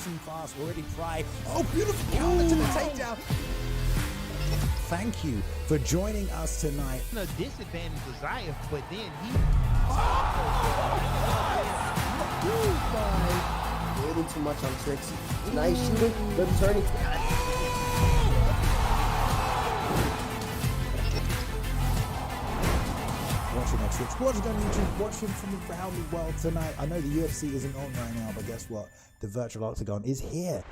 awesome class already try. Oh, beautiful counter to the takedown. Thank you for joining us tonight. The disadvantage was Zayef, but then he... Waiting too much on Trixie. Nice shooting, good turning. Watching on Twitch, watching on YouTube, watching from around the world tonight. I know the UFC isn't on right now, but guess what? The virtual octagon is here.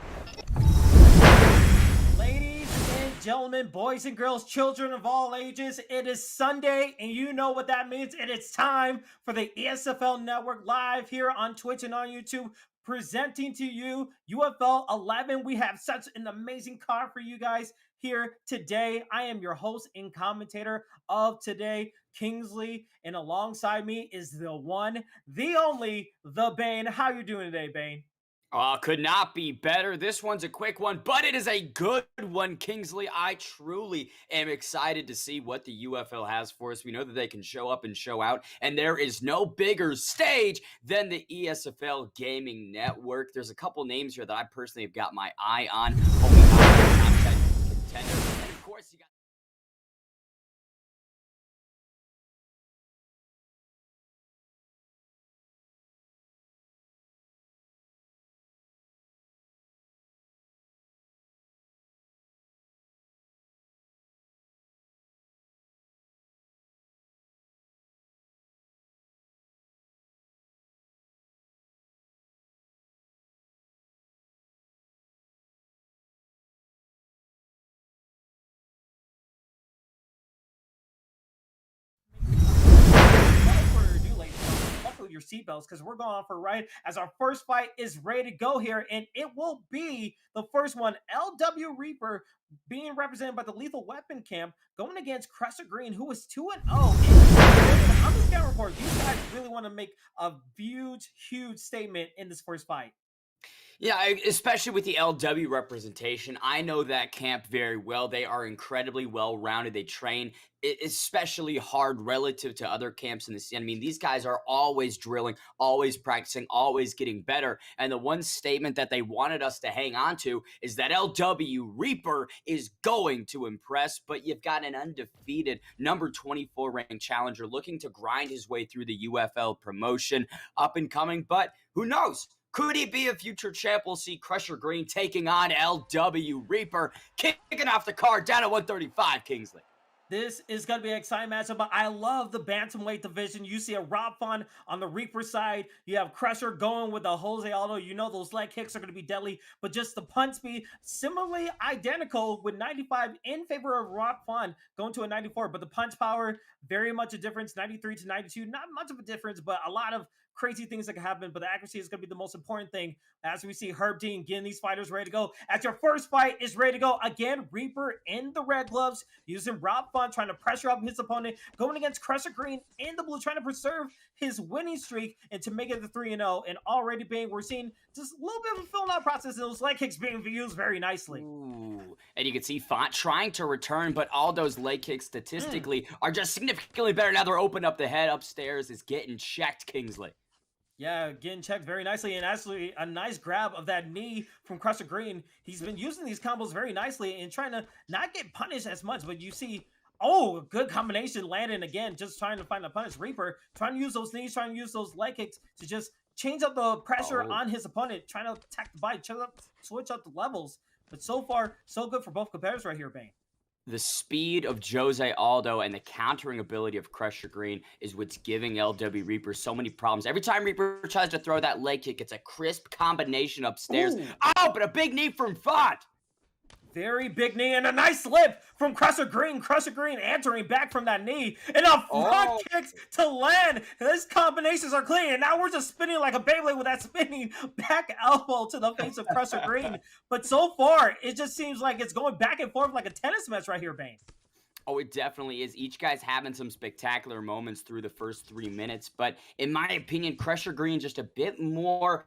Ladies and gentlemen, boys and girls, children of all ages, it is Sunday, and you know what that means. It is time for the ESFL Network live here on Twitch and on YouTube, presenting to you UFL 11. We have such an amazing card for you guys here today. I am your host and commentator of today, Kingsley, and alongside me is the one, the only, the Bane. How you doing today, Bane? Could not be better. This one's a quick one, but it is a good one, Kingsley. I truly am excited to see what the UFL has for us. We know that they can show up and show out, and there is no bigger stage than the ESFL Gaming Network. There's a couple names here that I personally have got my eye on. Content contenders. And of course, you got your seatbelts because we're going on for a ride as our first fight is ready to go here, and it will be the first one. LW Reaper being represented by the Lethal Weapon Camp going against Cressor Green, who is 2-0. On the scout report, these guys really want to make a huge statement in this first fight. Yeah, especially with the LW representation. I know that camp very well. They are incredibly well-rounded. They train especially hard relative to other camps in the scene. I mean, these guys are always drilling, always practicing, always getting better. And the one statement that they wanted us to hang on to is that LW Reaper is going to impress, but you've got an undefeated number 24 ranked challenger looking to grind his way through the UFL promotion, up and coming, but who knows? Could he be a future champ? We'll see. Cressor Green taking on LW Reaper, kicking off the card down at 135, Kingsley. This is going to be an exciting matchup, but I love the bantamweight division. You see a Rob Fon on the Reaper side. You have Cressor going with a Jose Aldo. You know those leg kicks are going to be deadly, but just the punch speed, similarly identical with 95 in favor of Rob Fon going to a 94, but the punch power, very much a difference, 93 to 92. Not much of a difference, but a lot of crazy things that can happen, but the accuracy is going to be the most important thing as we see Herb Dean getting these fighters ready to go. As your first fight is ready to go, again, Reaper in the red gloves, using Rob Fon, trying to pressure up his opponent, going against Cressor Green in the blue, trying to preserve his winning streak and to make it the 3-0. And already we're seeing just a little bit of a filling out process, and those leg kicks being used very nicely. Ooh. And you can see Font trying to return, but Aldo's leg kicks statistically are just significantly better. Now they're open up the head upstairs, is getting checked, Kingsley. Yeah, getting checked very nicely, and actually a nice grab of that knee from Cressor Green. He's been using these combos very nicely and trying to not get punished as much, but you see, oh, good combination landing again, just trying to find a punish. Reaper trying to use those knees, trying to use those leg kicks to just change up the pressure on his opponent, trying to attack the bite, switch up the levels. But so far, so good for both competitors right here, Bane. The speed of Jose Aldo and the countering ability of Cressor Green is what's giving LW Reaper so many problems. Every time Reaper tries to throw that leg kick, it's a crisp combination upstairs. Ooh. Oh, but a big knee from Font. Very big knee and a nice slip from Cressor Green. Cressor Green answering back from that knee. And a front kicks to land. These combinations are clean. And now we're just spinning like a Beyblade with that spinning back elbow to the face of Cressor Green. But so far, it just seems like it's going back and forth like a tennis match right here, Bane. Oh, it definitely is. Each guy's having some spectacular moments through the first 3 minutes. But in my opinion, Cressor Green just a bit more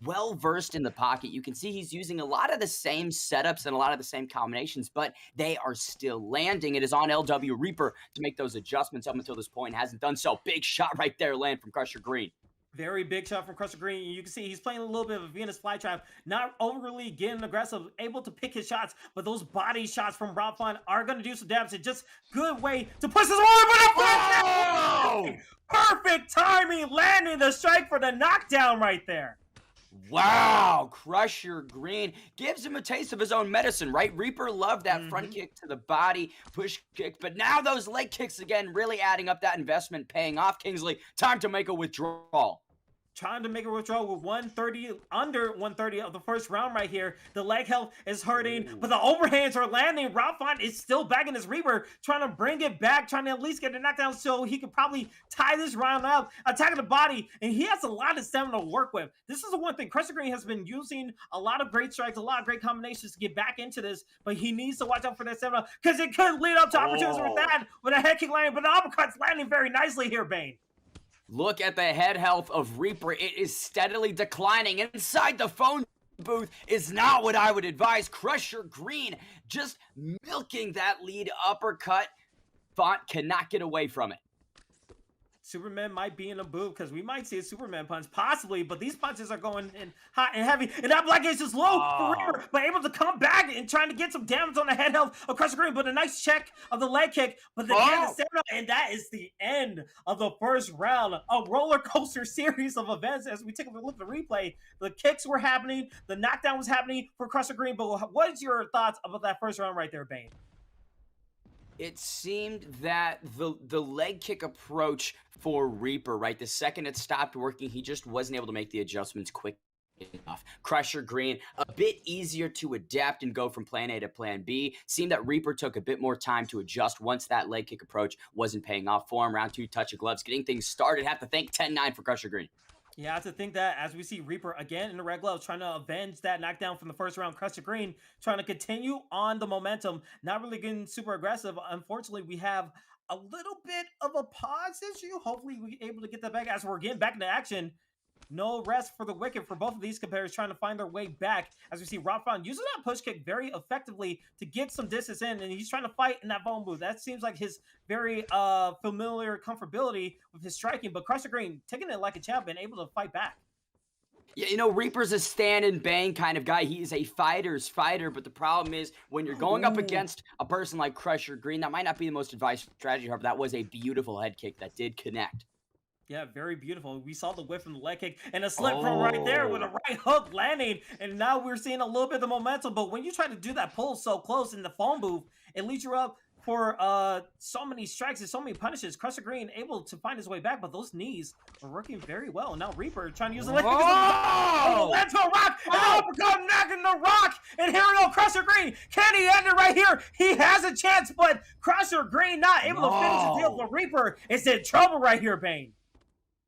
well-versed in the pocket. You can see he's using a lot of the same setups and a lot of the same combinations, but they are still landing. It is on LW Reaper to make those adjustments. Up until this point hasn't done so. Big shot right there, land from Cressor Green. Very big shot from Crusher Green. You can see he's playing a little bit of a Venus flytrap, not overly getting aggressive, able to pick his shots, but those body shots from Rob Font are going to do some damage. It's just good way to push this one. Perfect timing, landing the strike for the knockdown right there. Wow, Crusher Green gives him a taste of his own medicine, right? Reaper loved that front kick to the body, push kick, but now those leg kicks again, really adding up that investment, paying off. Kingsley, time to make a withdrawal. Trying to make a withdrawal with 130, under 130 of the first round right here. The leg health is hurting, but the overhands are landing. Rob Font is still backing his Reaper, trying to bring it back, trying to at least get a knockdown so he could probably tie this round up, attacking the body, and he has a lot of stamina to work with. This is the one thing. Crusher Green has been using a lot of great strikes, a lot of great combinations to get back into this, but he needs to watch out for that stamina because it could lead up to opportunities with that, with a head kick landing, but the uppercut's landing very nicely here, Bane. Look at the head health of Reaper. It is steadily declining. Inside the phone booth is not what I would advise. Crusher Green just milking that lead uppercut. Font cannot get away from it. Superman might be in a booth because we might see a Superman punch, possibly, but these punches are going in hot and heavy, and that black is just low for Reaper, but able to come back and trying to get some damage on the head health of Crusher Green, but a nice check of the leg kick, but the stamina, and that is the end of the first round. A roller coaster series of events as we take a look at the replay. The kicks were happening, the knockdown was happening for Crusher Green, but what is your thoughts about that first round right there, Bane? It seemed that the leg kick approach for Reaper, right? The second it stopped working, he just wasn't able to make the adjustments quick enough. Crusher Green, a bit easier to adapt and go from plan A to plan B. Seemed that Reaper took a bit more time to adjust once that leg kick approach wasn't paying off for him. Round 2, touch of gloves, getting things started. Have to thank 10-9 for Crusher Green. You have to think that as we see Reaper again in the red gloves trying to avenge that knockdown from the first round, Crusher Green trying to continue on the momentum, not really getting super aggressive. Unfortunately, we have a little bit of a pause issue. Hopefully, we're able to get that back as we're getting back into action. No rest for the wicked for both of these competitors trying to find their way back. As we see Rob Font using that push kick very effectively to get some distance in, and he's trying to fight in that phone booth. That seems like his very familiar comfortability with his striking, but Crusher Green taking it like a champ and able to fight back. Yeah, you know, Reaper's a stand and bang kind of guy. He is a fighter's fighter, but the problem is when you're going up against a person like Crusher Green, that might not be the most advised strategy. However, that was a beautiful head kick that did connect. Yeah, very beautiful. We saw the whip from the leg kick and a slip from right there with a right hook landing. And now we're seeing a little bit of the momentum. But when you try to do that pull so close in the phone booth, it leads you up for so many strikes and so many punishes. Crusher Green able to find his way back, but those knees are working very well. Now Reaper trying to use the leg kick. Land to a rock, and uppercut knocking the rock. And here we go, Crusher Green. Can he end it right here? He has a chance, but Crusher Green not able to finish the deal. But Reaper is in trouble right here, Bane.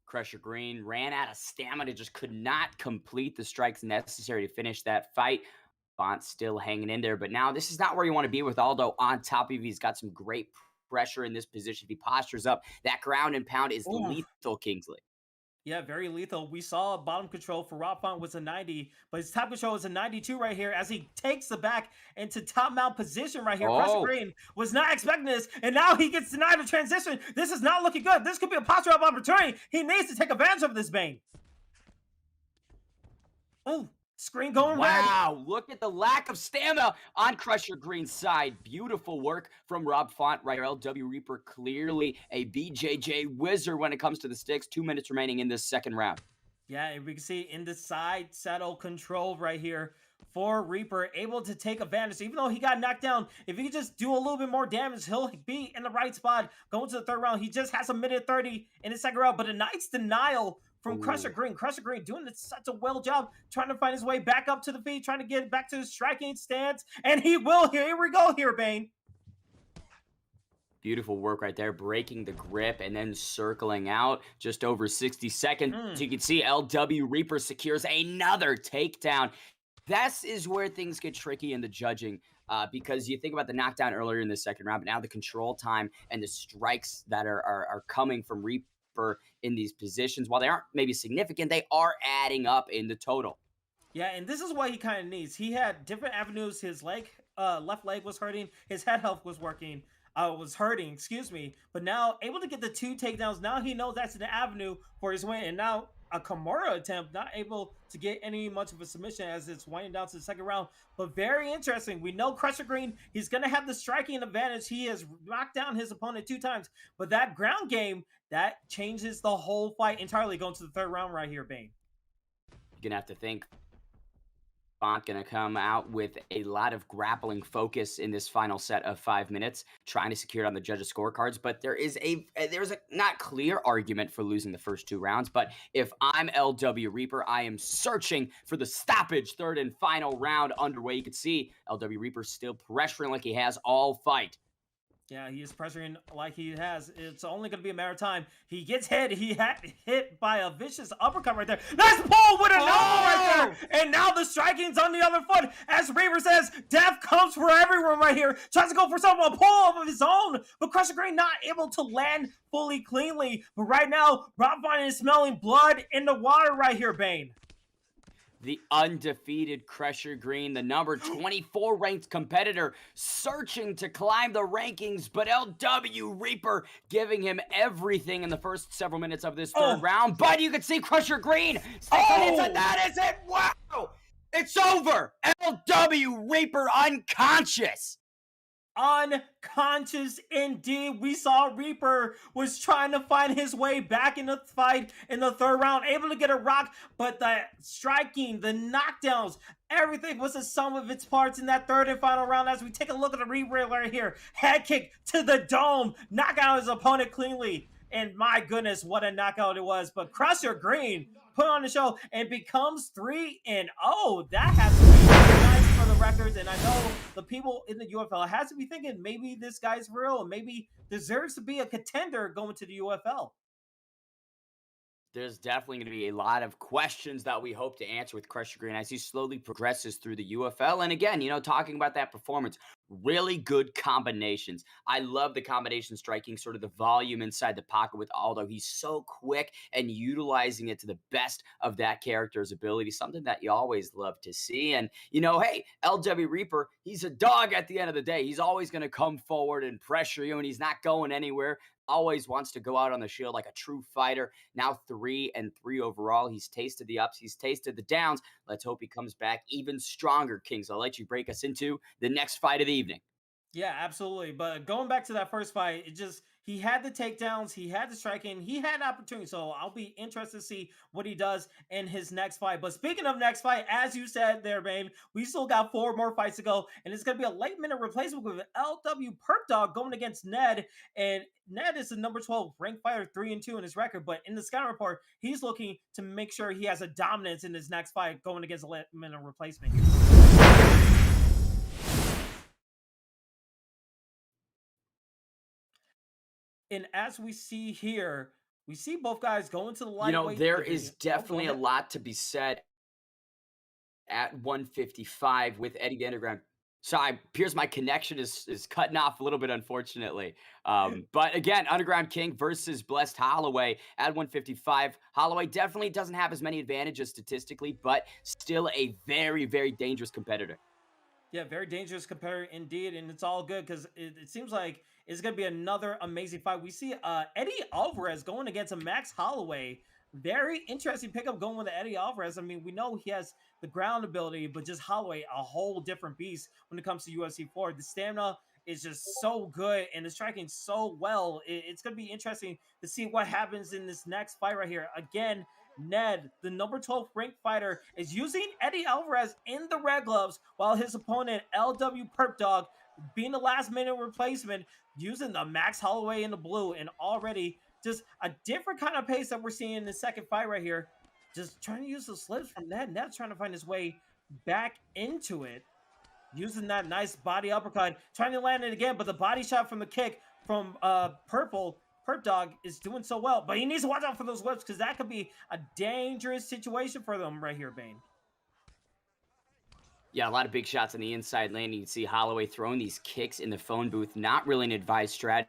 Crusher Green ran out of stamina, just could not complete the strikes necessary to finish that fight. Font's still hanging in there, but now this is not where you want to be with Aldo on top of you. He's got some great pressure in this position. If he postures up, that ground and pound is lethal, Kingsley. Yeah, very lethal. We saw bottom control for Rob Font was a 90, but his top control is a 92 right here as he takes the back into top mount position right here. Crusher Green was not expecting this, and now he gets denied a transition. This is not looking good. This could be a posture up opportunity. He needs to take advantage of this, Bane. Oh, screen going red. Wow, look at the lack of stamina on Crusher Green's side. Beautiful work from Rob Font right here. LW Reaper clearly a BJJ wizard when it comes to the sticks. 2 minutes remaining in this second round. Yeah, we can see in the side saddle control right here for Reaper, able to take advantage. Even though he got knocked down, if he could just do a little bit more damage, he'll be in the right spot going to the third round. He just has a minute 30 in the second round, but a nice denial from Crusher Green. Crusher Green doing such a well job, trying to find his way back up to the feet, trying to get back to his striking stance, and he will. Here we go here, Bane. Beautiful work right there, breaking the grip and then circling out just over 60 seconds. You can see LW Reaper secures another takedown. This is where things get tricky in the judging because you think about the knockdown earlier in the second round, but now the control time and the strikes that are coming from Reaper in these positions, while they aren't maybe significant, they are adding up in the total. Yeah, and this is what he kind of needs. He had different avenues. His left leg was hurting. His head health was hurting, excuse me. But now able to get the 2 takedowns. Now he knows that's an avenue for his win. And now a Kimura attempt, not able to get any much of a submission as it's winding down to the second round. But very interesting. We know Crusher Green, he's going to have the striking advantage. He has knocked down his opponent 2 times. But that ground game, that changes the whole fight entirely going to the third round right here, Bane. You're going to have to think Font going to come out with a lot of grappling focus in this final set of 5 minutes, trying to secure it on the judges' scorecards. But there's a not clear argument for losing the first 2 rounds. But if I'm LW Reaper, I am searching for the stoppage third and final round underway. You can see LW Reaper still pressuring like he has all fight. Yeah, he is pressuring like he has. It's only going to be a matter of time. He gets hit. He had hit by a vicious uppercut right there. Nice pull with an elbow right there. And now the striking's on the other foot. As Reaver says, death comes for everyone right here. Tries to go for a pull of his own. But Crusher Green not able to land fully cleanly. But right now, Rob Vine is smelling blood in the water right here, Bane. The undefeated Crusher Green, the number 24 ranked competitor, searching to climb the rankings, but LW Reaper giving him everything in the first several minutes of this third round. But you can see Crusher Green. And that is it. Wow. It's over. LW Reaper unconscious. Unconscious indeed. We saw Reaper was trying to find his way back in the fight in the third round, able to get a rock, but the striking, the knockdowns, everything was the sum of its parts in that third and final round. As we take a look at the replay right here, head kick to the dome, knock out his opponent cleanly. And my goodness, what a knockout it was. But Crusher Green put on the show and becomes 3-0. That has to be nice for the records. And I know the people in the UFL has to be thinking maybe this guy's real and maybe deserves to be a contender going to the UFL. There's definitely going to be a lot of questions that we hope to answer with Crusher Green as he slowly progresses through the UFL. And again, talking about that performance, really good combinations. I love the combination striking, sort of the volume inside the pocket with Aldo. He's so quick and utilizing it to the best of that character's ability, something that you always love to see. And, hey, LW Reaper, he's a dog at the end of the day. He's always going to come forward and pressure you, and he's not going anywhere. Always wants to go out on the shield like a true fighter. Now 3-3 overall. He's tasted the ups. He's tasted the downs. Let's hope he comes back even stronger, Kings. I'll let you break us into the next fight of the evening. Yeah, absolutely. But going back to that first fight, he had the takedowns, he had the striking, he had opportunity. So I'll be interested to see what he does in his next fight. But speaking of next fight, as you said there, Bane, we still got 4 more fights to go. And it's going to be a late minute replacement with LW Perp Dog going against Ned. And Ned is the number 12 ranked fighter, 3-2 in his record. But in the scouting report, he's looking to make sure he has a dominance in his next fight going against a late minute replacement. And as we see here, we see both guys going to the lightweight. There is definitely a lot to be said at 155 with Eddie the Underground. So it appears my connection is cutting off a little bit, unfortunately. But again, Underground King versus Blessed Holloway at 155. Holloway definitely doesn't have as many advantages statistically, but still a very, very dangerous competitor. Yeah, very dangerous competitor indeed, and it's all good because it seems like it's going to be another amazing fight. We see Eddie Alvarez going against a Max Holloway. Very interesting pickup going with Eddie Alvarez. I mean, we know he has the ground ability, but just Holloway, a whole different beast when it comes to UFC 4. The stamina is just so good, and the striking so well. It's going to be interesting to see what happens in this next fight right here. Again, Ned, the number 12 ranked fighter, is using Eddie Alvarez in the red gloves, while his opponent, LW Perp Dog, being the last minute replacement, using the Max Holloway in the blue. And already just a different kind of pace that we're seeing in the second fight right here. Just trying to use the slips from Ned. Ned's trying to find his way back into it, using that nice body uppercut, trying to land it again, but the body shot from the kick from Perp Dog is doing so well, but he needs to watch out for those whips because that could be a dangerous situation for them right here, Bane. Yeah, a lot of big shots on the inside lane. You can see Holloway throwing these kicks in the phone booth. Not really an advised strategy.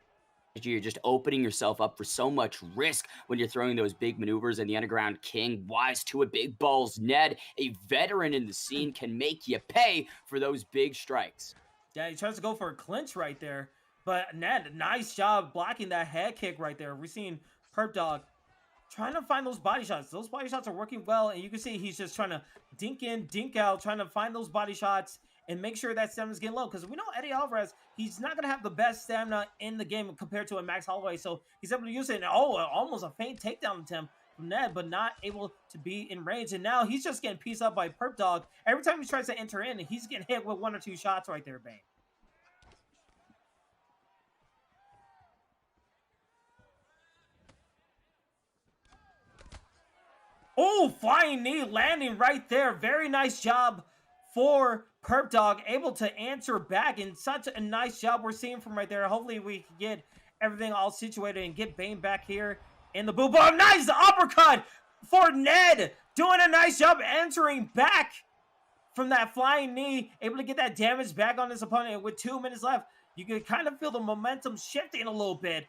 You're just opening yourself up for so much risk when you're throwing those big maneuvers. And the Underground King, wise to a big Balls Ned, a veteran in the scene, can make you pay for those big strikes. Yeah, he tries to go for a clinch right there. But Ned, nice job blocking that head kick right there. We're seeing Perp Dog trying to find those body shots. Those body shots are working well, and you can see he's just trying to dink in, dink out, trying to find those body shots and make sure that stamina's getting low. Because we know Eddie Alvarez, he's not going to have the best stamina in the game compared to a Max Holloway. So he's able to use it. And almost a faint takedown attempt from Ned, but not able to be in range. And now he's just getting pieced up by Perp Dog. Every time he tries to enter in, he's getting hit with 1 or 2 shots right there, Bane. Oh, flying knee landing right there. Very nice job for Perp Dog, able to answer back, and such a nice job we're seeing from right there. Hopefully we can get everything all situated and get Bane back here in the boot. But nice uppercut for Ned, doing a nice job answering back from that flying knee, able to get that damage back on his opponent. And with 2 minutes left, you can kind of feel the momentum shifting a little bit.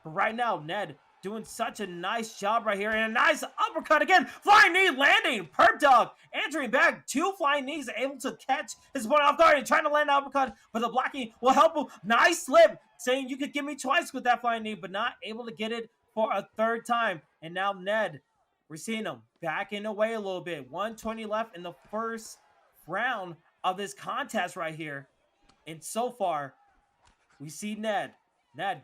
But right now, Ned doing such a nice job right here. And a nice uppercut again. Flying knee landing. Perp Dog answering back. 2 flying knees, able to catch his opponent off guard and trying to land an uppercut. But the blocking will help him. Nice slip. Saying you could give me twice with that flying knee, but not able to get it for a 3rd time. And now Ned, we're seeing him backing away a little bit. 120 left in the first round of this contest right here. And so far, we see Ned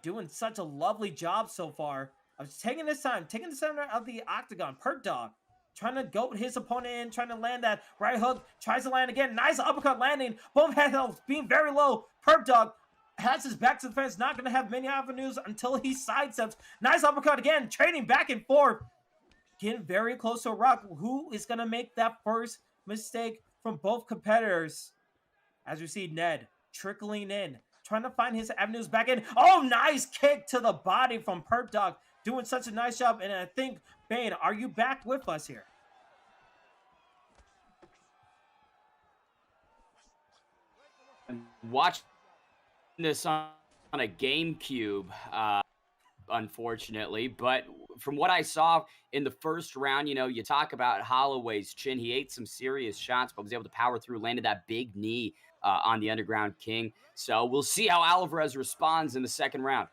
doing such a lovely job so far. I was taking this time, taking the center of the octagon. Perp Dog trying to goat his opponent in, trying to land that right hook. Tries to land again. Nice uppercut landing. Both head health being very low. Perp Dog has his back to the fence. Not going to have many avenues until he sidesteps. Nice uppercut again. Trading back and forth. Getting very close to a rock. Who is going to make that first mistake from both competitors? As we see Ned trickling in, trying to find his avenues back in. Oh, nice kick to the body from Perp Dog. Doing such a nice job. And I think, Bane, are you back with us here? Watch this on a GameCube, unfortunately. But from what I saw in the first round, you know, you talk about Holloway's chin. He ate some serious shots, but was able to power through, landed that big knee on the Underground King. So we'll see how Alvarez responds in the second round.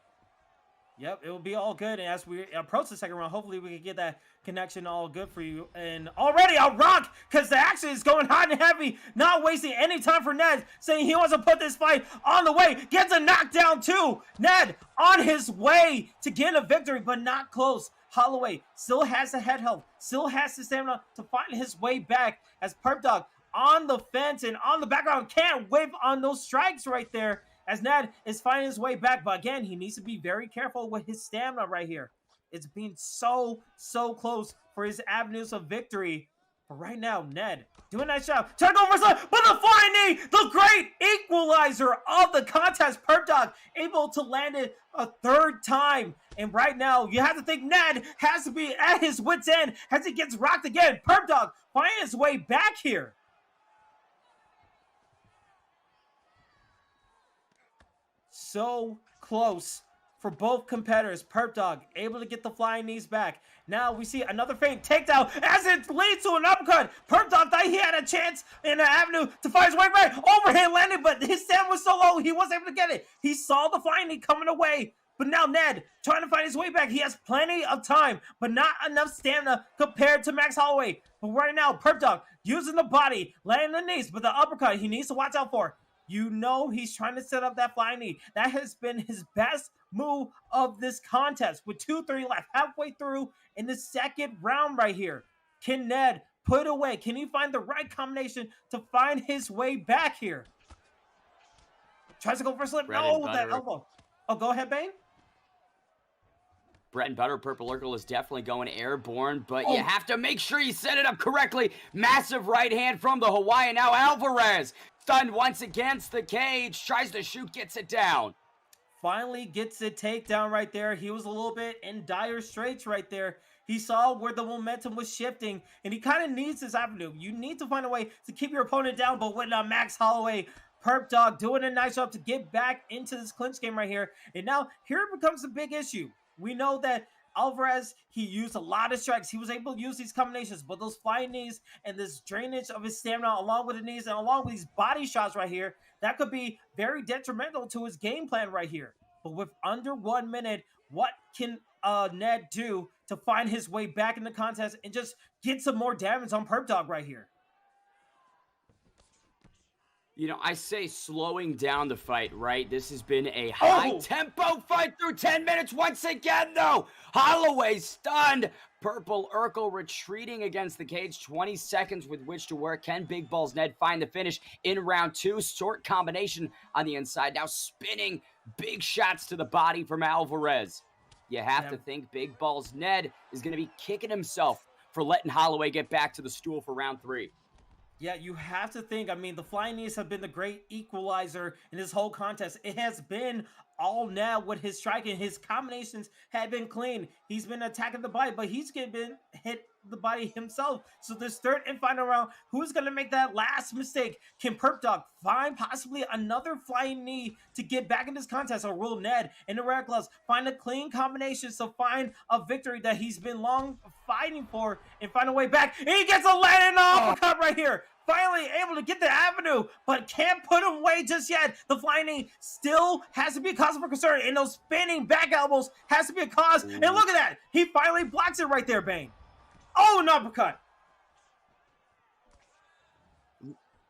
Yep, it will be all good. And as we approach the second round, hopefully we can get that connection all good for you. And already a rock, because the action is going hot and heavy. Not wasting any time for Ned, saying he wants to put this fight on the way. Gets a knockdown too. Ned on his way to get a victory, but not close. Holloway still has the head health, still has the stamina to find his way back, as Perp Dog on the fence and on the background can't whip on those strikes right there, as Ned is finding his way back. But again, he needs to be very careful with his stamina right here. It's being so close for his avenues of victory. But right now, Ned doing a nice job. Trying to go for some, but the flying knee, the great equalizer of the contest. Perp Dog able to land it a 3rd time. And right now, you have to think Ned has to be at his wit's end as he gets rocked again. Perp Dog finding his way back here. So close for both competitors. Perp Dog able to get the flying knees back. Now we see another feint takedown as it leads to an uppercut. Perp Dog thought he had a chance in the avenue to find his way back. Overhand landing, but his stamina was so low he wasn't able to get it. He saw the flying knee coming away. But now Ned trying to find his way back. He has plenty of time, but not enough stamina compared to Max Holloway. But right now, Perp Dog using the body, landing the knees, but the uppercut he needs to watch out for. You know he's trying to set up that flying knee. That has been his best move of this contest with 2:30 left, halfway through in the second round right here. Can Ned put away? Can he find the right combination to find his way back here? Tries to go for a slip. No, that elbow. Oh, go ahead, Bane. Bread and butter, Purple Urkel is definitely going airborne, but you have to make sure you set it up correctly. Massive right hand from the Hawaiian. Now Alvarez stunned once against the cage, tries to shoot, gets it down. Finally gets the takedown right there. He was a little bit in dire straits right there. He saw where the momentum was shifting, and he kind of needs this avenue. You need to find a way to keep your opponent down, but with Max Holloway, Perp Dog doing a nice job to get back into this clinch game right here. And now here it becomes a big issue. We know that Alvarez, he used a lot of strikes. He was able to use these combinations, but those flying knees and this drainage of his stamina along with the knees and along with these body shots right here, that could be very detrimental to his game plan right here. But with under 1 minute, what can Ned do to find his way back in the contest and just get some more damage on Perp Dog right here. You know, I say slowing down the fight, right? This has been a high-tempo fight through 10 minutes once again, though. Holloway stunned. Purple Urkel retreating against the cage. 20 seconds with which to work. Can Big Balls Ned find the finish in round 2? Short combination on the inside. Now spinning big shots to the body from Alvarez. You have to think Big Balls Ned is going to be kicking himself for letting Holloway get back to the stool for round 3. Yeah, you have to think. I mean, the flying knees have been the great equalizer in this whole contest. It has been all Ned with his striking. His combinations have been clean. He's been attacking the body, but he's been hit the body himself. So this third and final round, who's going to make that last mistake? Can Perp Dog find possibly another flying knee to get back in this contest, or will Ned in the red gloves find a clean combination to find a victory that he's been long fighting for and find a way back? And he gets a landing uppercut right here. Finally able to get the avenue, but can't put him away just yet. The flying knee still has to be a cause for concern, and those spinning back elbows has to be a cause. And look at that. He finally blocks it right there, Bane. Oh, an uppercut.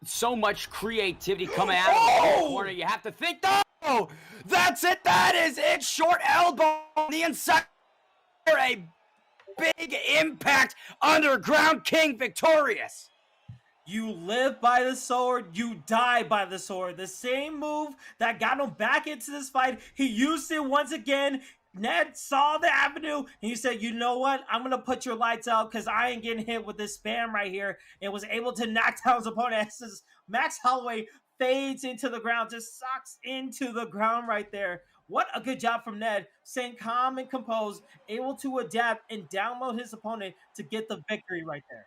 So much creativity coming out of the corner. You have to think, oh, that's it. That is it. Short elbow on the inside. A big impact. Underground King victorious. You live by the sword, you die by the sword. The same move that got him back into this fight, he used it once again. Ned saw the avenue, and he said, you know what? I'm going to put your lights out because I ain't getting hit with this spam right here, and was able to knock down his opponent. As Max Holloway fades into the ground, just socks into the ground right there. What a good job from Ned, staying calm and composed, able to adapt and download his opponent to get the victory right there.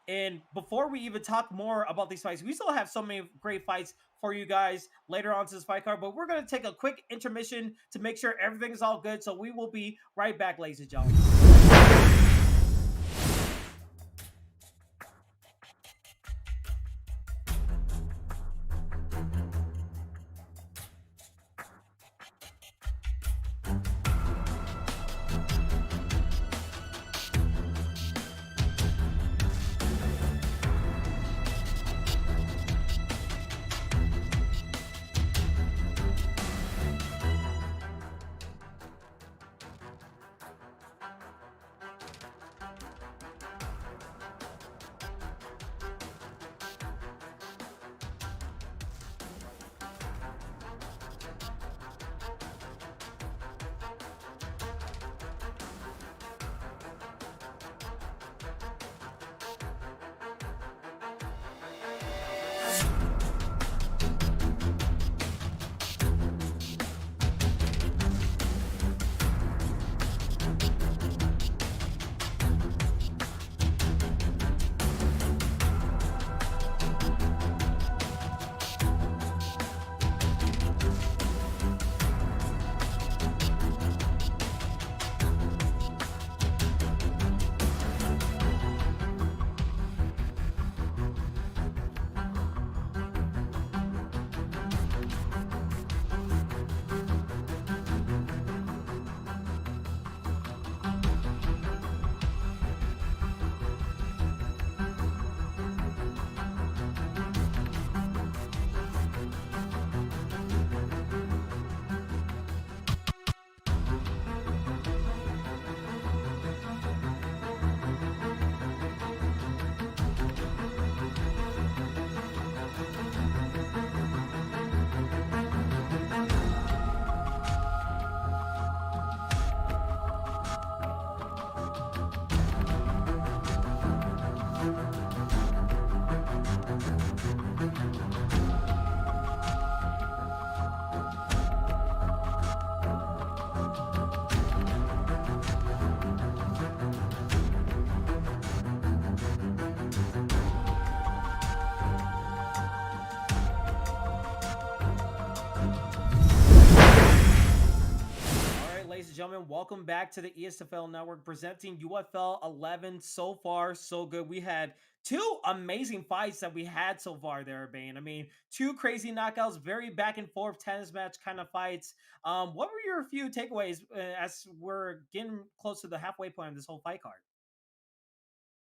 And before we even talk more about these fights, we still have so many great fights for you guys later on to this fight card. But we're going to take a quick intermission to make sure everything's all good. So we will be right back, ladies and gentlemen. Gentlemen, welcome back to the ESFL Network, presenting UFL 11. So far, so good. We had two amazing fights that we had so far there, Bane. I mean, two crazy knockouts, very back and forth tennis match kind of fights. What were your few takeaways as we're getting close to the halfway point of this whole fight card?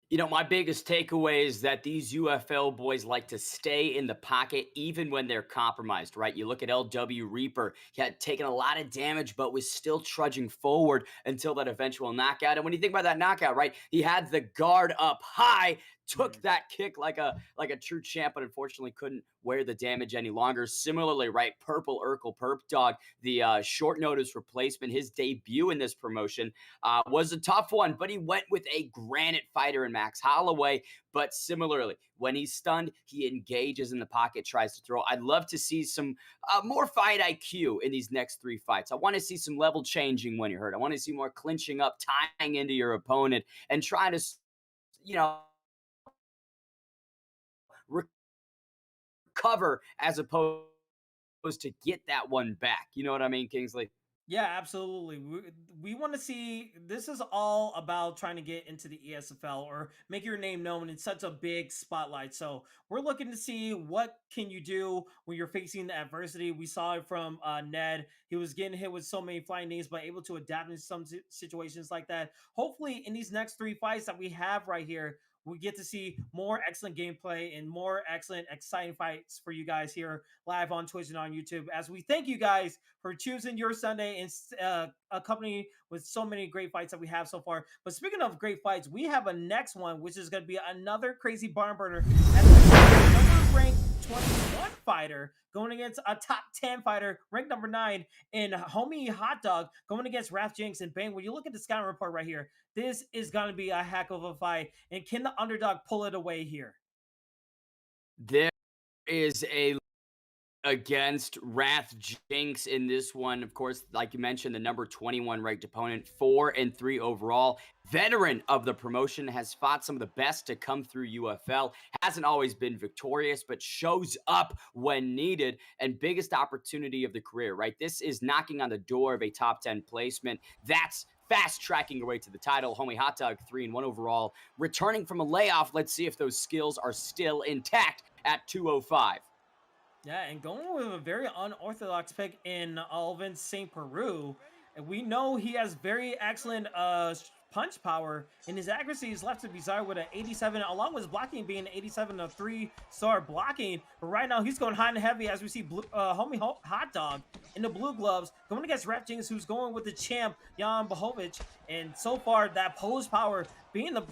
You know, my biggest takeaway is that these UFL boys like to stay in the pocket even when they're compromised, right? You look at LW Reaper, he had taken a lot of damage, but was still trudging forward until that eventual knockout. And when you think about that knockout, right, he had the guard up high, took that kick like a true champ, but unfortunately couldn't wear the damage any longer. Similarly, right, Perp Dog, the short notice replacement, his debut in this promotion was a tough one, but he went with a granite fighter in Max Holloway. But similarly, when he's stunned, he engages in the pocket, tries to throw. I'd love to see some more fight IQ in these next three fights. I want to see some level changing when you're hurt. I want to see more clinching up, tying into your opponent, and trying to, you know, recover as opposed to get that one back. You know what I mean, Kingsley? Yeah, absolutely. We want to see, this is all about trying to get into the ESFL or make your name known in such a big spotlight. So we're looking to see what can you do when you're facing the adversity. We saw it from Ned. He was getting hit with so many flying knees, but able to adapt in some situations like that. Hopefully in these next three fights that we have right here, we get to see more excellent gameplay and more excellent, exciting fights for you guys here live on Twitch and on YouTube. As we thank you guys for choosing your Sunday and accompanying with so many great fights that we have so far. But speaking of great fights, we have a next one, which is going to be another crazy barn burner. Number ranked 21 fighter going against a top 10 fighter, ranked number 9 in Homie Hot Dog, going against Wrath Jinx. And Bang, when you look at the scouting report right here, this is going to be a heck of a fight. And can the underdog pull it away here? There is a against Wrath Jinx in this one. Of course, like you mentioned, the number 21 ranked opponent, 4-3 overall. Veteran of the promotion, has fought some of the best to come through UFL. Hasn't always been victorious, but shows up when needed. And biggest opportunity of the career, right? This is knocking on the door of a top 10 placement. That's fast tracking your way to the title. Homie Hot Dog, 3-1 overall. Returning from a layoff, let's see if those skills are still intact at 205. Yeah, and going with a very unorthodox pick in Alvin St. Peru. And we know he has very excellent punch power, and his accuracy is left to be desired with an 87, along with his blocking being an 87, a 3-star blocking. But right now, he's going high and heavy as we see Homie Hot Dog in the blue gloves going against Wrath Jinx, who's going with the champ, Jan Bohovic. And so far, that pose power being the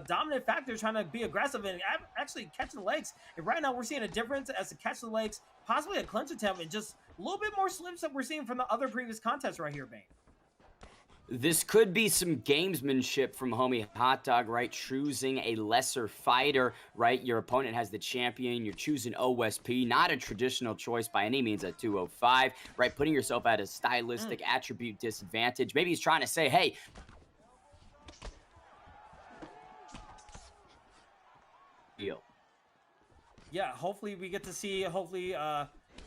dominant factor, trying to be aggressive and actually catching the legs. And right now, we're seeing a difference as to catch the legs, possibly a clinch attempt, and just a little bit more slips that we're seeing from the other previous contests right here, Bane. This could be some gamesmanship from Homie Hot Dog, right? Choosing a lesser fighter, right? Your opponent has the champion. You're choosing OSP, not a traditional choice by any means at 205, right? Putting yourself at a stylistic attribute disadvantage. Maybe he's trying to say, hey, yeah, hopefully we get to see,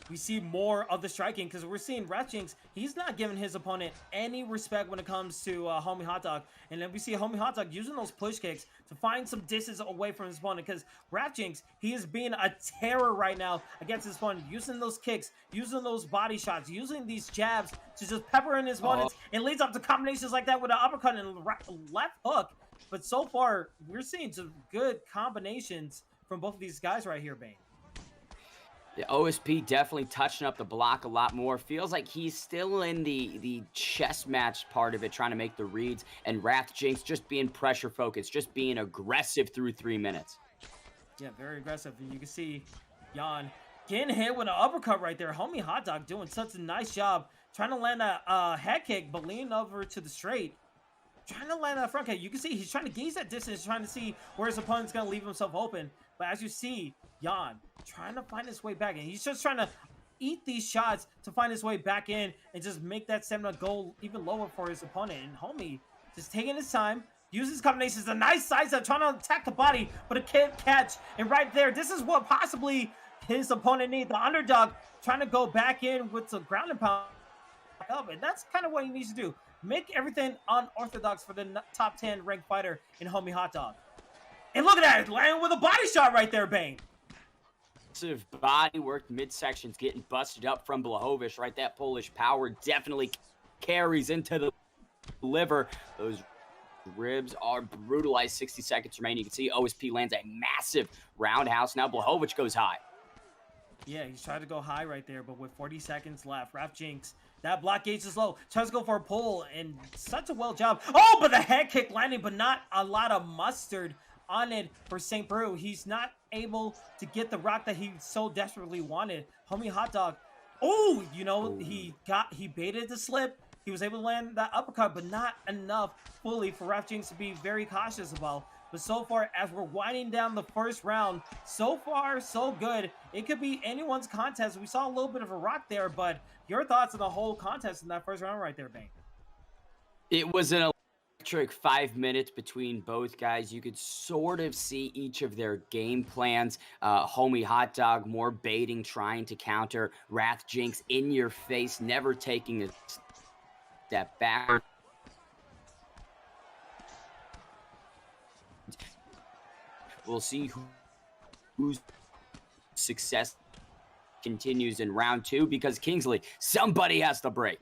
we see more of the striking, because we're seeing Wrath Jinx, he's not giving his opponent any respect when it comes to Homie Hot Dog. And then we see Homie Hot Dog using those push kicks to find some distance away from his opponent, because Wrath Jinx, he is being a terror right now against his opponent, using those kicks, using those body shots, using these jabs to just pepper in his opponents, and leads up to combinations like that with an uppercut and left hook. But so far, we're seeing some good combinations from both of these guys right here, Bane. Yeah, OSP definitely touching up the block a lot more. Feels like he's still in the chess match part of it, trying to make the reads, and Wrath Jinx just being pressure focused, just being aggressive through 3 minutes. Yeah, very aggressive. And you can see Jan getting hit with an uppercut right there. Homie Hot Dog doing such a nice job trying to land a head kick, but leaning over to the straight, trying to land a front kick. You can see he's trying to gauge that distance, trying to see where his opponent's going to leave himself open. But as you see, Jan trying to find his way back in. He's just trying to eat these shots to find his way back in and just make that stamina go even lower for his opponent. And Homie just taking his time, uses combinations, a nice size up, trying to attack the body, but it can't catch. And right there, this is what possibly his opponent needs. The underdog trying to go back in with the ground and pound up. And that's kind of what he needs to do. Make everything unorthodox for the top 10 ranked fighter in Homie Hot Dog. And look at that, landing with a body shot right there, Bane. Massive body work, midsections getting busted up from Blachowicz, right? That Polish power definitely carries into the liver. Those ribs are brutalized. 60 seconds remaining. You can see OSP lands a massive roundhouse. Now Blachowicz goes high. Yeah, he's trying to go high right there, but with 40 seconds left, Raph Jinx, that block gauge is low. Tries to go for a pull, and such a well job. Oh, but the head kick landing, but not a lot of mustard on it for St. Peru. He's not able to get the rock that he so desperately wanted. Homie Hot Dog. Oh, you know, he baited the slip. He was able to land that uppercut, but not enough fully for Raph Jinx to be very cautious about. But so far, as we're winding down the first round, so far, so good. It could be anyone's contest. We saw a little bit of a rock there, but your thoughts on the whole contest in that first round right there, Bane? It was an electric 5 minutes between both guys. You could sort of see each of their game plans. Homie Hot Dog more baiting, trying to counter. Raph Jinx in your face, never taking a step back. We'll see whose success continues in round 2, because Kingsley, somebody has to break.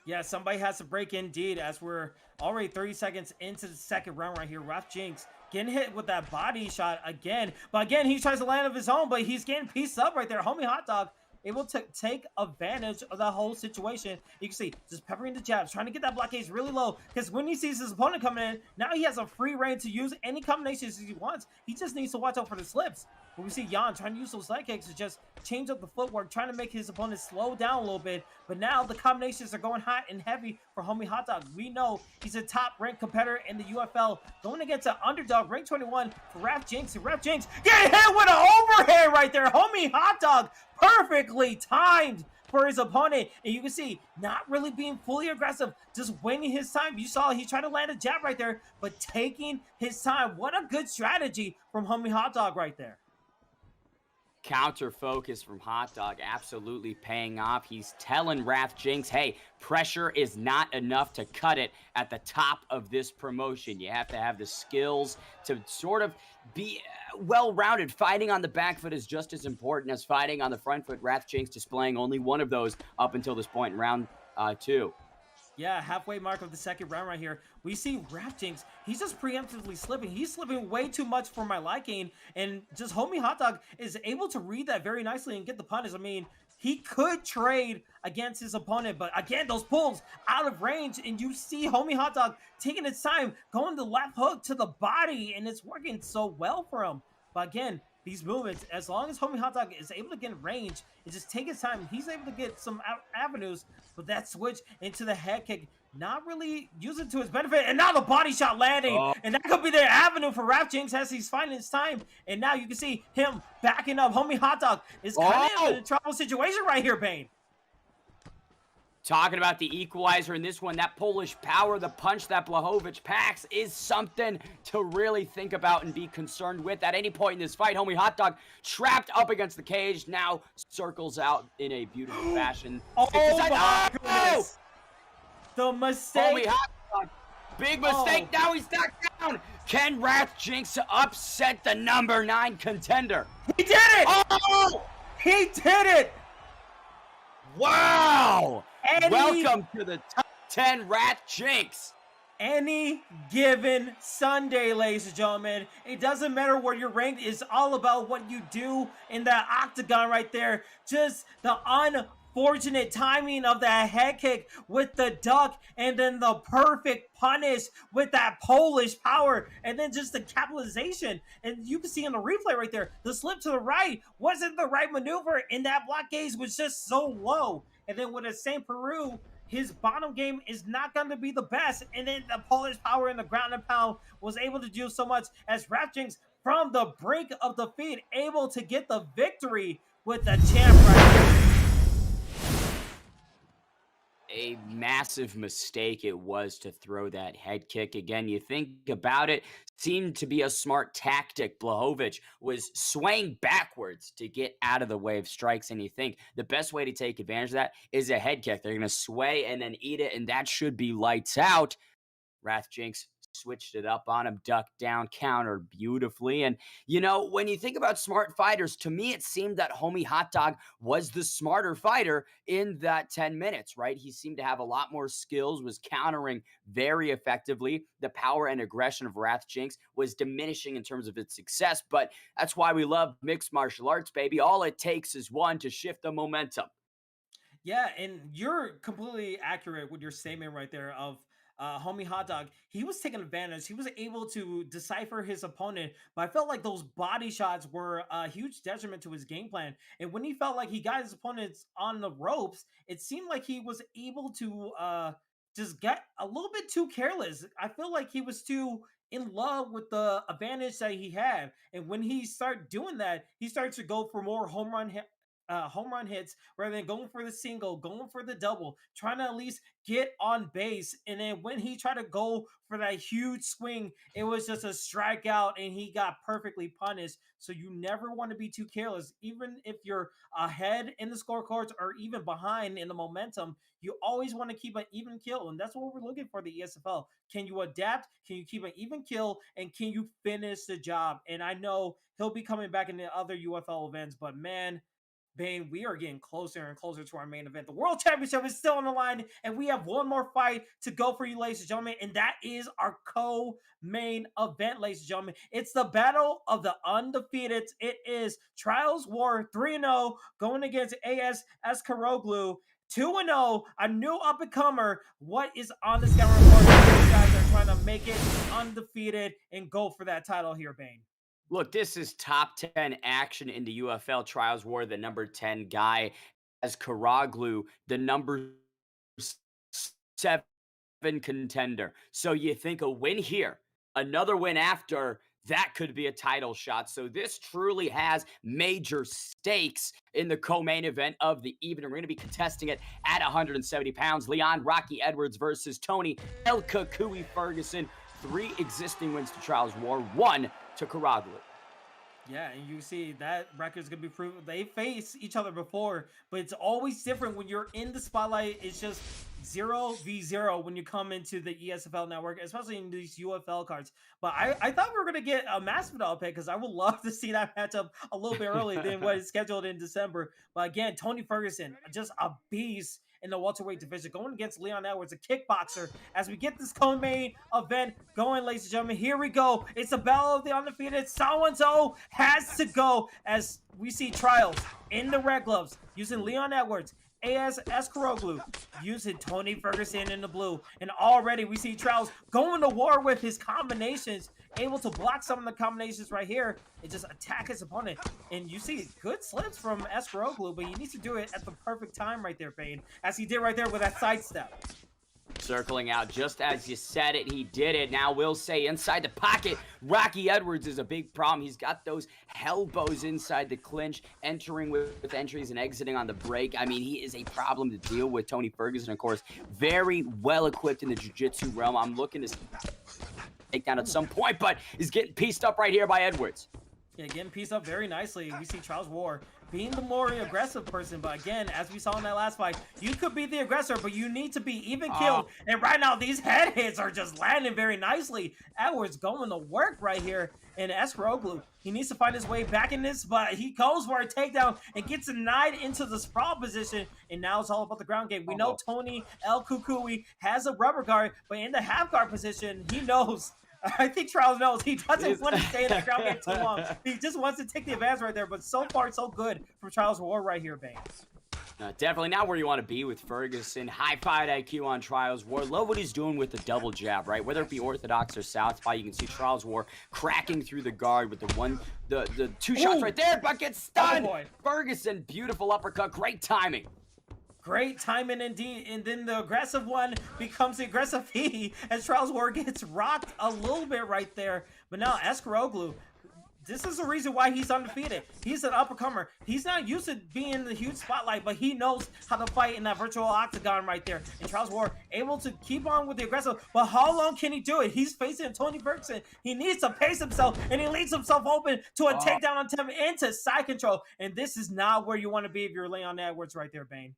Yeah, somebody has to break indeed, as we're already 30 seconds into the second round right here. Raph Jinx getting hit with that body shot again. But again, he tries to land of his own, but he's getting pieced up right there. Homie Hot Dog able to take advantage of that whole situation. You can see just peppering the jabs, trying to get that blockade really low, because when he sees his opponent coming in, now he has a free reign to use any combinations he wants. He just needs to watch out for the slips. But we see Jan trying to use those leg kicks to just change up the footwork, trying to make his opponent slow down a little bit. But now the combinations are going hot and heavy for Homie Hot Dog. We know he's a top-ranked competitor in the UFL, going against an underdog, rank 21 for Raph Jinx. And Raph Jinx getting hit with an overhead right there. Homie Hot Dog perfectly timed for his opponent, and you can see not really being fully aggressive, just waiting his time. You saw he tried to land a jab right there, but taking his time. What a good strategy from Homie Hot Dog right there. Counter focus from Hot Dog absolutely paying off. He's telling Raph Jinx, hey, pressure is not enough to cut it at the top of this promotion. You have to have the skills to sort of be well-rounded. Fighting on the back foot is just as important as fighting on the front foot. Raph Jinx displaying only one of those up until this point in round 2. Yeah, halfway mark of the second round right here. We see Raph Jinx, he's just preemptively slipping. He's slipping way too much for my liking. And just Homie Hot Dog is able to read that very nicely and get the punish. I mean, he could trade against his opponent, but again, those pulls out of range, and you see Homie Hot Dog taking his time, going the left hook to the body, and it's working so well for him. But again, these movements, as long as Homie Hot Dog is able to get in range and just take his time, he's able to get some avenues. But that switch into the head kick, not really using to his benefit. And now the body shot landing. And that could be the avenue for Raph Jinx as he's finding his time. And now you can see him backing up. Homie Hot Dog is kind of in a trouble situation right here, Bane. Talking about the equalizer in this one, that Polish power, the punch that Blachowicz packs is something to really think about and be concerned with at any point in this fight. Homie Hot Dog trapped up against the cage, now circles out in a beautiful fashion. Oh my goodness. The mistake. Homie Hot Dog, big mistake. Now he's knocked down. Can Raph Jinx upset the number 9 contender? He did it! Oh! He did it! Wow! Welcome to the top 10, Raph Jinx. Any given Sunday, ladies and gentlemen. It doesn't matter where you're ranked. It's all about what you do in that octagon right there. Just the unfortunate timing of that head kick with the duck, and then the perfect punish with that Polish power, and then just the capitalization. And you can see in the replay right there, the slip to the right wasn't the right maneuver, and that block gaze was just so low. And then with a St. Peru, his bottom game is not going to be the best. And then the Polish power in the ground and pound was able to do so much, as Raph Jinx from the brink of defeat able to get the victory with the champ right here. A massive mistake it was to throw that head kick. Again, you think about it, seemed to be a smart tactic. Blachowicz was swaying backwards to get out of the way of strikes, and you think the best way to take advantage of that is a head kick. They're going to sway and then eat it, and that should be lights out. Raph Jinx switched it up on him, ducked down, countered beautifully. And, you know, when you think about smart fighters, to me, it seemed that Homie Hot Dog was the smarter fighter in that 10 minutes, right? He seemed to have a lot more skills, was countering very effectively. The power and aggression of Wrath Jinx was diminishing in terms of its success, but that's why we love mixed martial arts, baby. All it takes is one to shift the momentum. Yeah, and you're completely accurate with your statement right there of Homie Hot Dog. He was taking advantage. He was able to decipher his opponent, but I felt like those body shots were a huge detriment to his game plan. And when he felt like he got his opponents on the ropes, it seemed like he was able to just get a little bit too careless. I feel like he was too in love with the advantage that he had. And when he started doing that, he started to go for more home run hits rather than going for the single, going for the double, trying to at least get on base. And then when he tried to go for that huge swing, it was just a strikeout and he got perfectly punished. So you never want to be too careless. Even if you're ahead in the scorecards or even behind in the momentum, you always want to keep an even kill. And that's what we're looking for the ESFL. Can you adapt? Can you keep an even kill? And can you finish the job? And I know he'll be coming back in the other UFL events, but man, Bane, we are getting closer and closer to our main event. The World Championship is still on the line, and we have one more fight to go for you, ladies and gentlemen, and that is our co-main event, ladies and gentlemen. It's the Battle of the Undefeated. It is Trials War 3-0 going against Escoro, 2-0, a new up-and-comer. What is on the scouting report? These guys are trying to make it undefeated and go for that title here, Bane. Look, this is top 10 action in the UFL Trials War. The number 10 guy as Karaglu, the number 7 contender. So you think a win here, another win after, that could be a title shot. So this truly has major stakes in the co-main event of the evening. We're going to be contesting it at 170 pounds. Leon Rocky Edwards versus Tony El Kukui Ferguson. 3 existing wins to Trials War, 1 to Karaglu. Yeah, and you see that record's gonna be proven. They faced each other before, but it's always different when you're in the spotlight. It's just 0v0 when you come into the ESFL network, especially in these UFL cards. But I thought we were gonna get a Masvidal pick because I would love to see that matchup a little bit earlier than what is scheduled in December. But again, Tony Ferguson, just a beast in the welterweight division, going against Leon Edwards, a kickboxer. As we get this co-main event going, ladies and gentlemen, here we go. It's a battle of the undefeated. So-and-so has to go as we see Trials in the red gloves using Leon Edwards, Escoro using Tony Ferguson in the blue. And already we see Trials going to war with his combinations, able to block some of the combinations right here and just attack his opponent. And you see good slips from Escoro, but he needs to do it at the perfect time right there, Bane, as he did right there with that sidestep. Circling out just as you said it, he did it. Now we'll say inside the pocket, Rocky Edwards is a big problem. He's got those elbows inside the clinch, entering with entries and exiting on the break. I mean, he is a problem to deal with. Tony Ferguson, of course, very well equipped in the jiu-jitsu realm. I'm looking to take down at some point, but is getting pieced up right here by Edwards. Yeah, getting pieced up very nicely. We see Trials War being the more aggressive person, but again, as we saw in that last fight, you could be the aggressor, but you need to be even killed. And right now, these head hits are just landing very nicely. Edwards going to work right here. And Escoro, he needs to find his way back in this, but he goes for a takedown and gets denied into the sprawl position. And now it's all about the ground game. We know Tony El Kukui has a rubber guard, but in the half guard position, he knows. I think Trials knows he doesn't want to stay in the ground game too long. He just wants to take the advance right there. But so far, so good from Trials War right here, Bane. Definitely not where you want to be with Ferguson. High fight IQ on Trials War. Love what he's doing with the double jab, right? Whether it be orthodox or southpaw, you can see Trials War cracking through the guard with the 2 shots right there, but gets stunned. Oh, Ferguson, beautiful uppercut, great timing. Great timing indeed, and then the aggressive one becomes the aggressive he as Trials War gets rocked a little bit right there. But now Escoro, this is the reason why he's undefeated. He's an uppercomer. He's not used to being in the huge spotlight, but he knows how to fight in that virtual octagon right there. And Trials War able to keep on with the aggressive, but how long can he do it? He's facing Tony Ferguson. He needs to pace himself, and he leaves himself open to a takedown attempt into side control. And this is not where you want to be if you're Leon Edwards right there, Bane.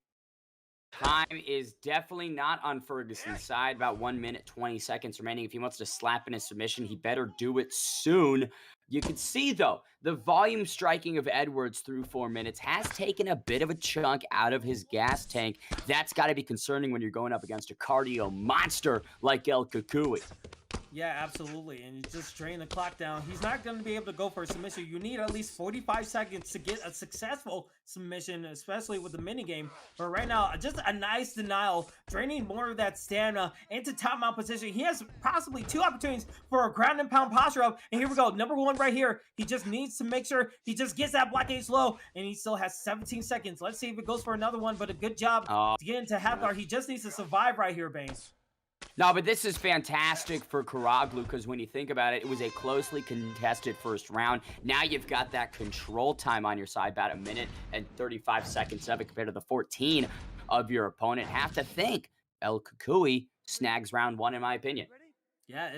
Time is definitely not on Ferguson's side. About 1 minute, 20 seconds remaining. If he wants to slap in a submission, he better do it soon. You can see, though, the volume striking of Edwards through 4 minutes has taken a bit of a chunk out of his gas tank. That's got to be concerning when you're going up against a cardio monster like El Kukui. Yeah, absolutely. And you just drain the clock down. He's not going to be able to go for a submission. You need at least 45 seconds to get a successful submission, especially with the minigame. But right now, just a nice denial, draining more of that stamina into top mount position. He has possibly 2 opportunities for a ground and pound posture up. And here we go. Number 1 right here. He just needs to make sure he just gets that blockade slow. And he still has 17 seconds. Let's see if it goes for another one. But a good job to get into half guard. He just needs to survive right here, Bane. No, but this is fantastic for Karaglu because when you think about it, it was a closely contested first round. Now you've got that control time on your side, about 1 minute and 35 seconds of it compared to the 14 of your opponent. Have to think El Kukui snags round 1, in my opinion. Yeah,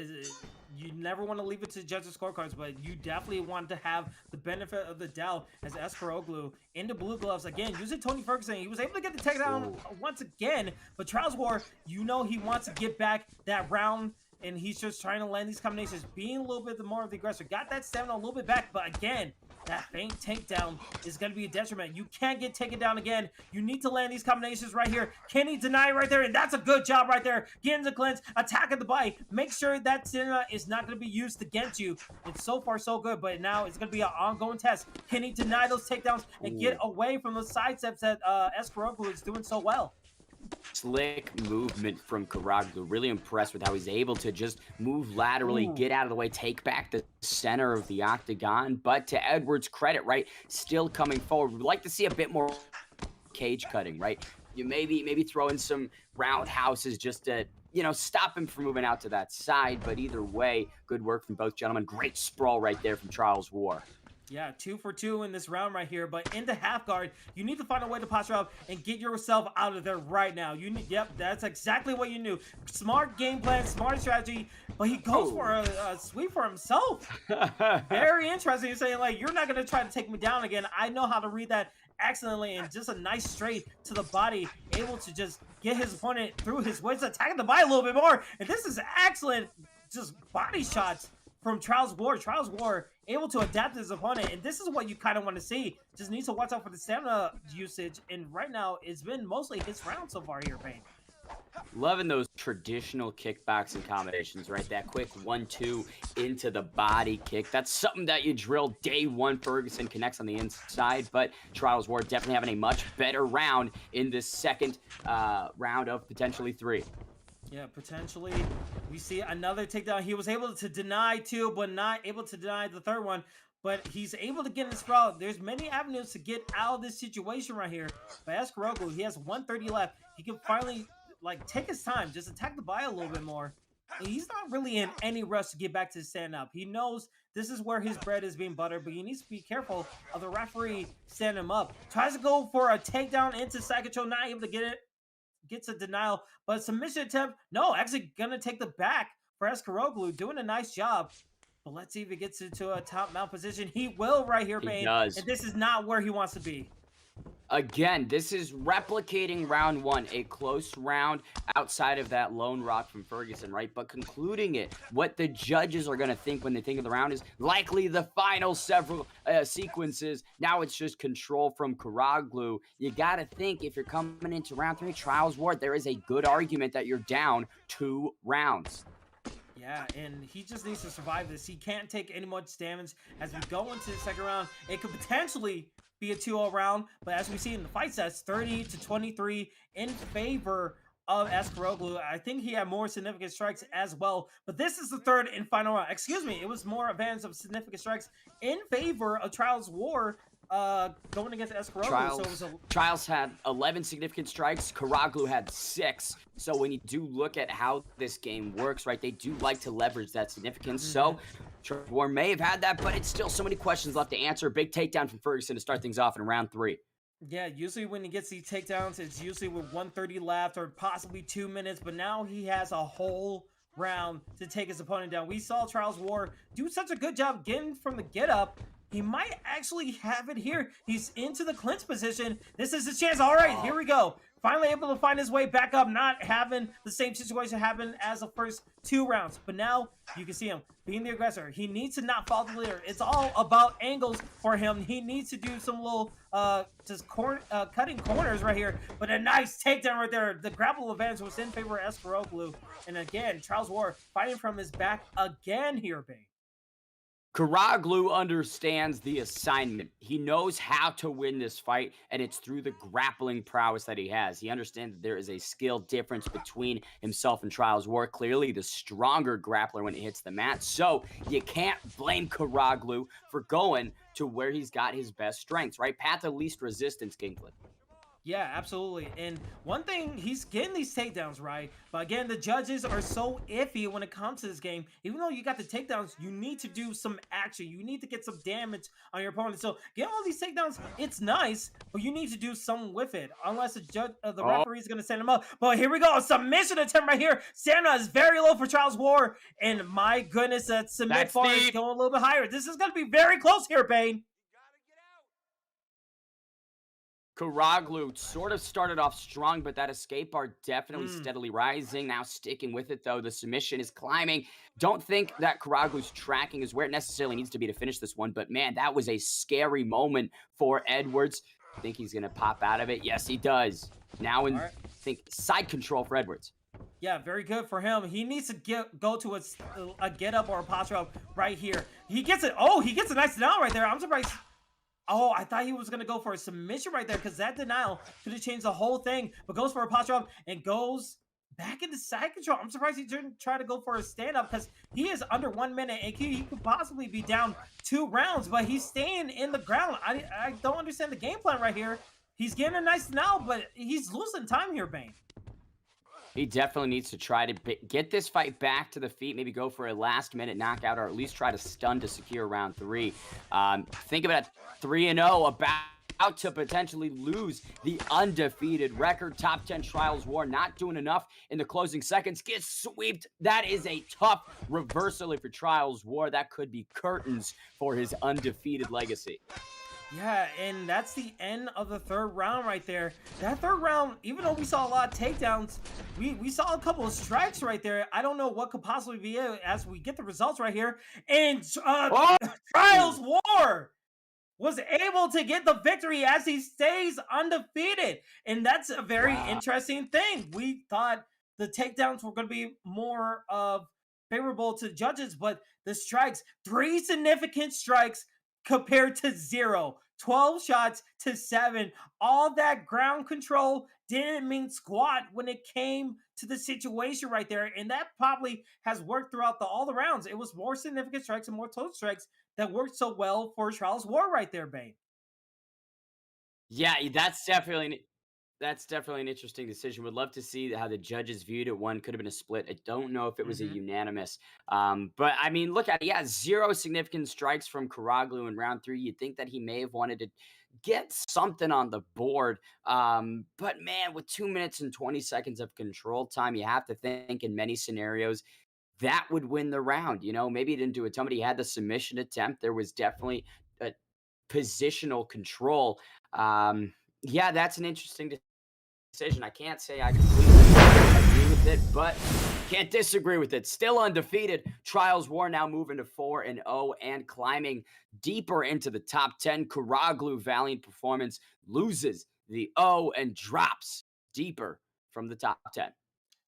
you never want to leave it to judges' scorecards, but you definitely want to have the benefit of the doubt as Escoro into blue gloves. Again, using Tony Ferguson. He was able to get the takedown once again, but Trials War, you know he wants to get back that round, and he's just trying to land these combinations, being a little bit more of the aggressor. Got that stamina a little bit back, but again, that faint takedown is going to be a detriment. You can't get taken down again. You need to land these combinations right here. Can he deny right there? And that's a good job right there. Getting the cleanse, attacking the bite. Make sure that stamina is not going to be used against you. It's so far so good, but now it's going to be an ongoing test. Can he deny those takedowns and get away from those side steps that Escoro is doing so well? Slick movement from Karaglu. Really impressed with how he's able to just move laterally, get out of the way, take back the center of the octagon. But to Edwards' credit, right, still coming forward. We'd like to see a bit more cage cutting, right? You maybe throw in some roundhouses just to, you know, stop him from moving out to that side. But either way, good work from both gentlemen. Great sprawl right there from Trials War. Yeah, 2 for 2 in this round right here, but into half guard, you need to find a way to posture up and get yourself out of there right now. You need, yep, that's exactly what you knew. Smart game plan, smart strategy, but he goes for a sweep for himself. Very interesting. You're saying, like, you're not going to try to take me down again. I know how to read that excellently, and just a nice straight to the body, able to just get his opponent through his waist, attacking the body a little bit more, and this is excellent, just body shots from Trials War. Trials War able to adapt to his opponent, and this is what you kind of want to see. Just needs to watch out for the stamina usage, and right now it's been mostly his round so far here, Payne. Loving those traditional kickboxing combinations, right? That quick 1-2 into the body kick. That's something that you drill day one. Ferguson connects on the inside, but Trials War definitely having a much better round in this second round of potentially 3. Yeah, potentially. We see another takedown. He was able to deny 2, but not able to deny the third one. But he's able to get in the sprawl. There's many avenues to get out of this situation right here. But Escoro, he has 130 left. He can finally, like, take his time. Just attack the body a little bit more. And he's not really in any rush to get back to stand up. He knows this is where his bread is being buttered, but he needs to be careful of the referee standing him up. Tries to go for a takedown into side control, not able to get it. Gets a denial, but submission attempt, no, actually gonna take the back for Escoro, doing a nice job. But let's see if he gets into a top mount position. He will right here, Bane. And this is not where he wants to be. Again, this is replicating round 1, a close round outside of that lone rock from Ferguson, right? But concluding it, what the judges are going to think when they think of the round is likely the final several sequences. Now it's just control from Karaglu. You got to think if you're coming into round 3, Trials War, there is a good argument that you're down 2 rounds. Yeah, and he just needs to survive this. He can't take any much damage. As we go into the second round, it could potentially be a 2-0 round, but as we see in the fight sets, 30-23 in favor of Escoro. I think he had more significant strikes as well, but this is the third and final round. Excuse me, it was more advantage of significant strikes in favor of Trials War going against Escoro. Trials had 11 significant strikes. Karaglu had 6. So when you do look at how this game works, right, they do like to leverage that significance. So Trials War may have had that, but it's still so many questions left to answer. Big takedown from Ferguson to start things off in round 3. Yeah, usually when he gets these takedowns, it's usually with 130 left or possibly 2 minutes, but now he has a whole round to take his opponent down. We saw Trials War do such a good job getting from the get up. He might actually have it here. He's into the clinch position. This is his chance. All right, here we go. finally able to find his way back up, not having the same situation happen as the first 2 rounds. But now you can see him being the aggressor. He needs to not follow the leader. It's all about angles for him. He needs to do some little just cutting corners right here. But a nice takedown right there. The grapple advantage was in favor of Escoro. And again, Trials War fighting from his back again here, Bane. Karaglu understands the assignment. He knows how to win this fight, and it's through the grappling prowess that he has. He understands that there is a skill difference between himself and Trials War. Clearly, the stronger grappler when it hits the mat. So you can't blame Karaglu for going to where he's got his best strengths, right? Path of least resistance, Kingsley. Yeah, absolutely. And one thing, he's getting these takedowns right. But again, the judges are so iffy when it comes to this game. Even though you got the takedowns, you need to do some action. You need to get some damage on your opponent. So getting all these takedowns, it's nice, but you need to do something with it. Unless the referee is going to send him up. But here we go. A submission attempt right here. Stamina is very low for Trials War. And my goodness, that submit bar is going a little bit higher. This is going to be very close here, Bane. Karaglu sort of started off strong, but that escape bar definitely steadily rising. Now sticking with it, though. The submission is climbing. Don't think that Karaglu's tracking is where it necessarily needs to be to finish this one, but man, that was a scary moment for Edwards. I think he's going to pop out of it. Yes, he does. Now I think side control for Edwards. Yeah, very good for him. He needs to go to a get up or a posture up right here. He gets it. Oh, he gets a nice down right there. I'm surprised. Oh, I thought he was going to go for a submission right there because that denial could have changed the whole thing. But goes for a posture up and goes back into side control. I'm surprised he didn't try to go for a stand-up because he is under 1 minute and he could possibly be down 2 rounds, but he's staying in the ground. I don't understand the game plan right here. He's getting a nice denial, but he's losing time here, Bane. He definitely needs to try to get this fight back to the feet, maybe go for a last-minute knockout, or at least try to stun to secure round 3. Think of it at 3-0, about to potentially lose the undefeated record. Top 10 Trials War, not doing enough in the closing seconds. Gets swept. That is a tough reversal if your Trials War. That could be curtains for his undefeated legacy. Yeah, and that's the end of the 3rd round right there. That 3rd round, even though we saw a lot of takedowns, we saw a couple of strikes right there. I don't know what could possibly be it as we get the results right here. And Trials War was able to get the victory as he stays undefeated. And that's a very interesting thing. We thought the takedowns were going to be more favorable to judges, but the strikes, 3 significant strikes compared to 0. 12 shots to 7. All that ground control didn't mean squat when it came to the situation right there. And that probably has worked throughout all the rounds. It was more significant strikes and more total strikes that worked so well for Trials War right there, Bane. Yeah, that's definitely an interesting decision. Would love to see how the judges viewed it. One could have been a split. I don't know if it was a unanimous. But I mean, look at it. Yeah, 0 significant strikes from Karaglu in round 3. You'd think that he may have wanted to get something on the board. But man, with 2 minutes and 20 seconds of control time, you have to think in many scenarios that would win the round. You know, maybe he didn't do a ton, but he had the submission attempt. There was definitely a positional control. Yeah, that's an interesting decision. I can't say I completely agree with it, but can't disagree with it. Still undefeated. Trials War now moving to 4-0 and climbing deeper into the top 10. Karaglu, valiant performance, loses the O and drops deeper from the top 10.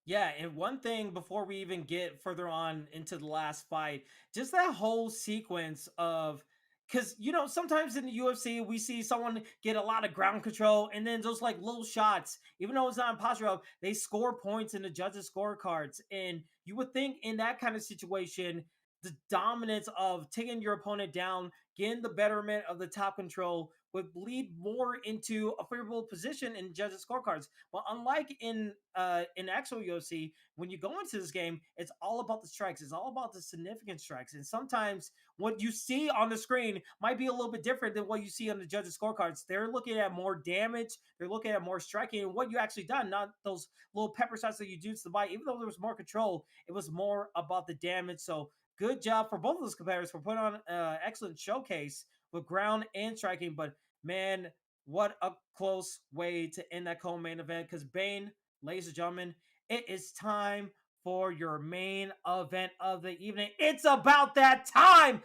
Yeah, and one thing before we even get further on into the last fight, just that whole sequence of, because, you know, sometimes in the UFC, we see someone get a lot of ground control and then those like little shots, even though it's not in posture up, they score points in the judges' scorecards. And you would think in that kind of situation, the dominance of taking your opponent down, getting the betterment of the top control would lead more into a favorable position in judges' scorecards. But unlike in actual UFC, when you go into this game, it's all about the strikes. It's all about the significant strikes. And sometimes what you see on the screen might be a little bit different than what you see on the judges' scorecards. They're looking at more damage. They're looking at more striking and what you actually done, not those little pepper shots that you do to the body. Even though there was more control, it was more about the damage. So good job for both of those competitors for putting on an excellent showcase with ground and striking. But man, What a close way to end that co-main event. Because Bane, ladies and gentlemen, it is time for your main event of the evening. It's about that time.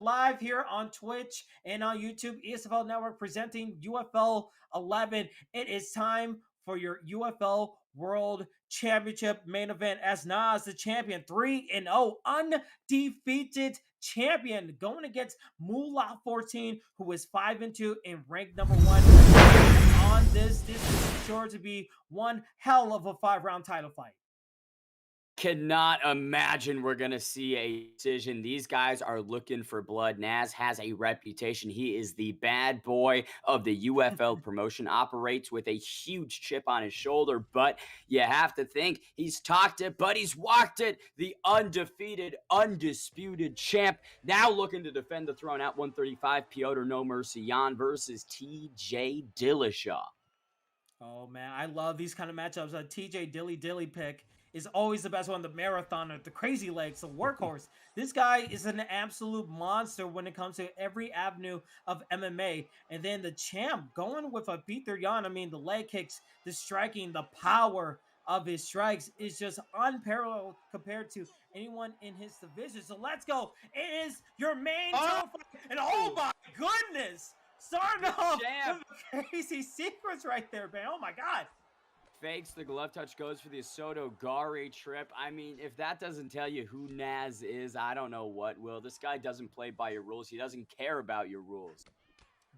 Live here on Twitch and on YouTube, ESFL Network presenting UFL 11. It is time for your UFL World Championship main event as Nas, the champion, 3-0, undefeated champion, going against MoolahXIV, who is 5-2 and ranked number 1 on this. This is sure to be one hell of a 5-round title fight. Cannot imagine we're going to see a decision. These guys are looking for blood. Naz has a reputation. He is the bad boy of the UFL promotion, operates with a huge chip on his shoulder, but you have to think he's talked it, but he's walked it. The undefeated, undisputed champ, now looking to defend the throne at 135. Piotr No Mercy Jan versus TJ Dillashaw. Oh man, I love these kind of matchups. A TJ Dilly pick is always the best one. The marathoner, the crazy legs, the workhorse. This guy is an absolute monster when it comes to every avenue of MMA. And then the champ going with a Peter Yan. I mean, the leg kicks, the striking, the power of his strikes is just unparalleled compared to anyone in his division. So let's go. It is your main title fight. And oh my goodness, starting off with crazy secrets right there, man. Oh my God. Fakes the glove touch, goes for the Soto Gare trip. I mean, if that doesn't tell you who Naz is, I don't know what will. This guy doesn't play by your rules. He doesn't care about your rules.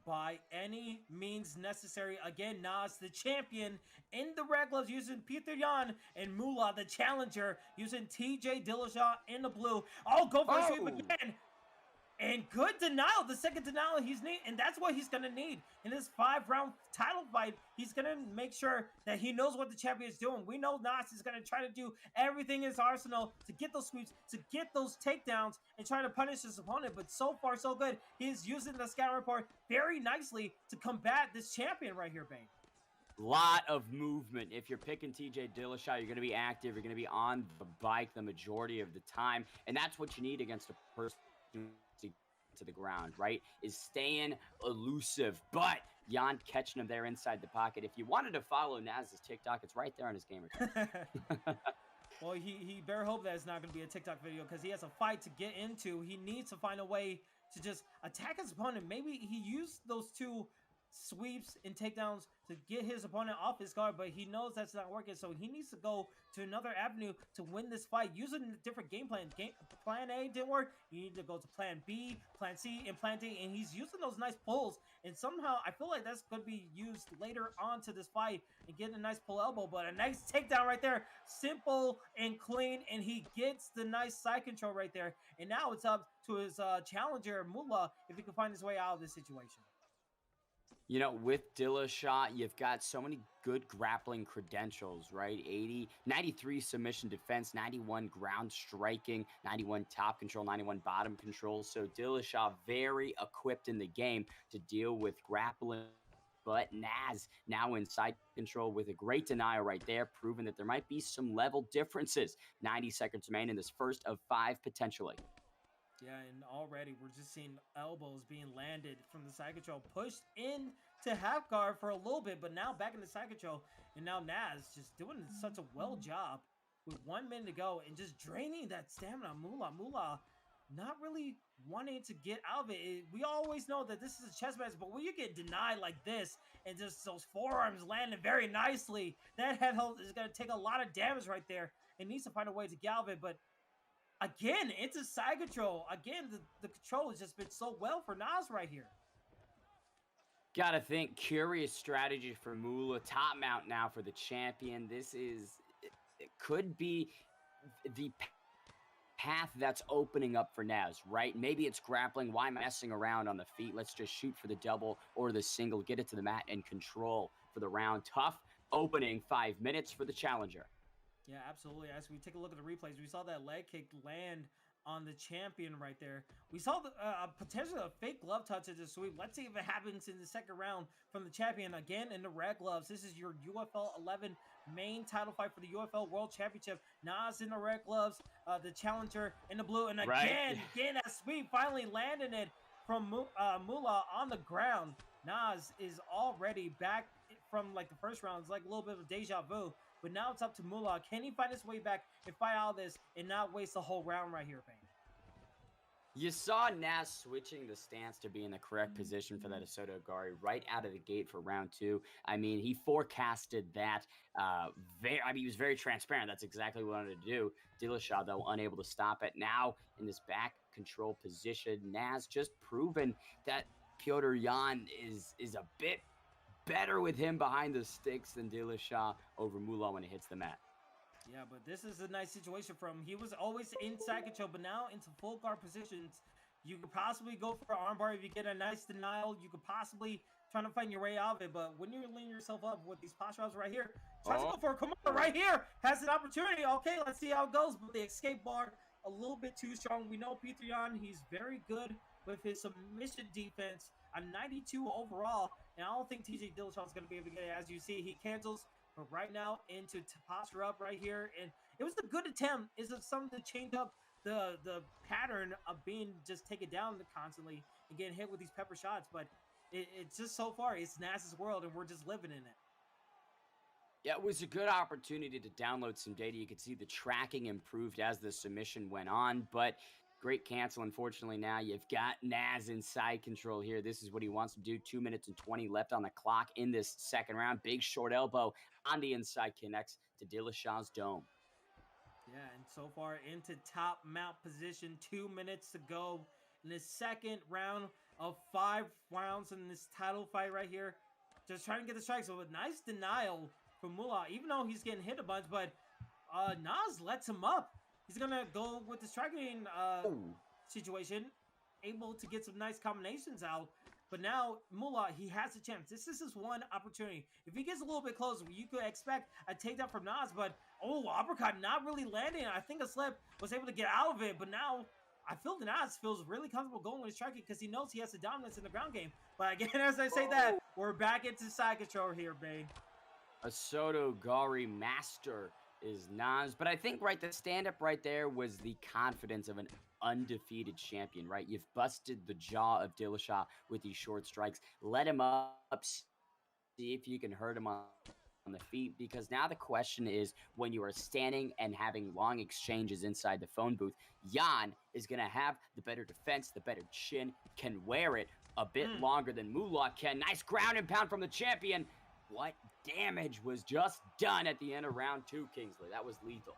By any means necessary. Again, Naz, the champion, in the red gloves using Peter Yan, and Mula, the challenger, using TJ Dillashaw in the blue. Oh, go for a sweep again. And good denial, the second denial he's need, and that's what he's gonna need in this 5-round title fight. He's gonna make sure that he knows what the champion is doing. We know Nas is gonna try to do everything in his arsenal to get those sweeps, to get those takedowns, and try to punish his opponent. But so far, so good. He's using the scout report very nicely to combat this champion right here, Bane. Lot of movement. If you're picking TJ Dillashaw, you're going to be active. You're going to be on the bike the majority of the time, and that's what you need against a person to the ground, right? Is staying elusive, but Jan catching him there inside the pocket. If you wanted to follow Naz's TikTok, it's right there on his gamer tag. Well, he better hope that it's not going to be a TikTok video because he has a fight to get into. He needs to find a way to just attack his opponent. Maybe he used those 2 sweeps and takedowns to get his opponent off his guard, but he knows that's not working, so he needs to go to another avenue to win this fight using a different game plan. Plan A didn't work, you need to go to plan B, plan C, and plan D, and he's using those nice pulls, and somehow I feel like that's going to be used later on to this fight and getting a nice pull elbow, but a nice takedown right there, simple and clean, and he gets the nice side control right there, and now it's up to his challenger, Mula, if he can find his way out of this situation. You know, with Dillashaw, you've got so many good grappling credentials, right? 93 submission defense, 91 ground striking, 91 top control, 91 bottom control. So Dillashaw very equipped in the game to deal with grappling. But Naz now in side control with a great denial right there, proving that there might be some level differences. 90 seconds remain in this first of 5 potentially. Yeah, and already we're just seeing elbows being landed from the side control, pushed into half guard for a little bit, but now back in the side control, and now Naz just doing such a well job with 1 minute to go and just draining that stamina. Mula not really wanting to get out of it. We always know that this is a chess match, but when you get denied like this and just those forearms landing very nicely, that head hold is going to take a lot of damage right there. It needs to find a way to get out of it, but again, it's a side control. Again, the control has just been so well for Nas right here. Gotta think, curious strategy for Mula. Top mount now for the champion. This is, it could be the path that's opening up for Naz, right? Maybe it's grappling. Why messing around on the feet? Let's just shoot for the double or the single, get it to the mat and control for the round. Tough opening 5 minutes for the challenger. Yeah, absolutely. As we take a look at the replays, we saw that leg kick land on the champion right there. We saw the potentially a fake glove touch at the sweep. Let's see if it happens in the second round from the champion. Again, in the red gloves. This is your UFL 11 main title fight for the UFL World Championship. Nas in the red gloves, the challenger in the blue. And again, that sweep finally landing it from Mula on the ground. Nas is already back from like the first round. It's like a little bit of deja vu. But now it's up to Mula. Can he find his way back and fight all this and not waste the whole round right here, Bane? You saw Nas switching the stance to be in the correct position for that Escoro Gari right out of the gate for round 2. I mean, he forecasted that. He was very transparent. That's exactly what he wanted to do. Dillashaw, though, unable to stop it. Now in this back control position, Nas just proven that Petr Yan is a bit better with him behind the sticks than Dillashaw over Mula when he hits the mat. Yeah, but this is a nice situation for him. He was always in side control, but now into full guard positions. You could possibly go for an armbar if you get a nice denial. You could possibly try to find your way out of it. But when you're leaning yourself up with these posture right here, try to go for a Kimura right here. Has an opportunity. Okay, let's see how it goes. But the escape bar, a little bit too strong. We know Petr Yan, he's very good with his submission defense. A 92 overall. And I don't think TJ Dillashaw is going to be able to get it. As you see, he cancels. But right now into posture up right here, and it was a good attempt. Is it something to change up the pattern of being just taken down constantly and getting hit with these pepper shots? But it's just so far, it's Nas's world, and we're just living in it. Yeah, it was a good opportunity to download some data. You could see the tracking improved as the submission went on, but great cancel. Unfortunately, now you've got Nas in side control here. This is what he wants to do. 2 minutes and 20 left on the clock in this second round. Big short elbow on the inside connects to Dillashaw's dome. Yeah, and so far into top mount position. 2 minutes to go in the second round of 5 rounds in this title fight right here. Just trying to get the strikes. So a nice denial from Mula, even though he's getting hit a bunch, but Nas lets him up. He's going to go with the striking situation, able to get some nice combinations out. But now, Mula, he has a chance. This is his one opportunity. If he gets a little bit closer, you could expect a takedown from Nas. But, uppercut not really landing. I think a slip was able to get out of it. But now, I feel that Nas feels really comfortable going with striking because he knows he has the dominance in the ground game. But again, as I say that, we're back into side control here, Bane. A Soto Gari master is Nas, but I think the stand-up right there was the confidence of an undefeated champion, right? You've busted the jaw of Dillashaw with these short strikes. Let him up, see if you can hurt him on the feet, because now the question is, when you are standing and having long exchanges inside the phone booth, Yan is going to have the better defense, the better chin, can wear it a bit longer than Mula can. Nice ground and pound from the champion. What damage was just done at the end of round 2, Kingsley? That was lethal.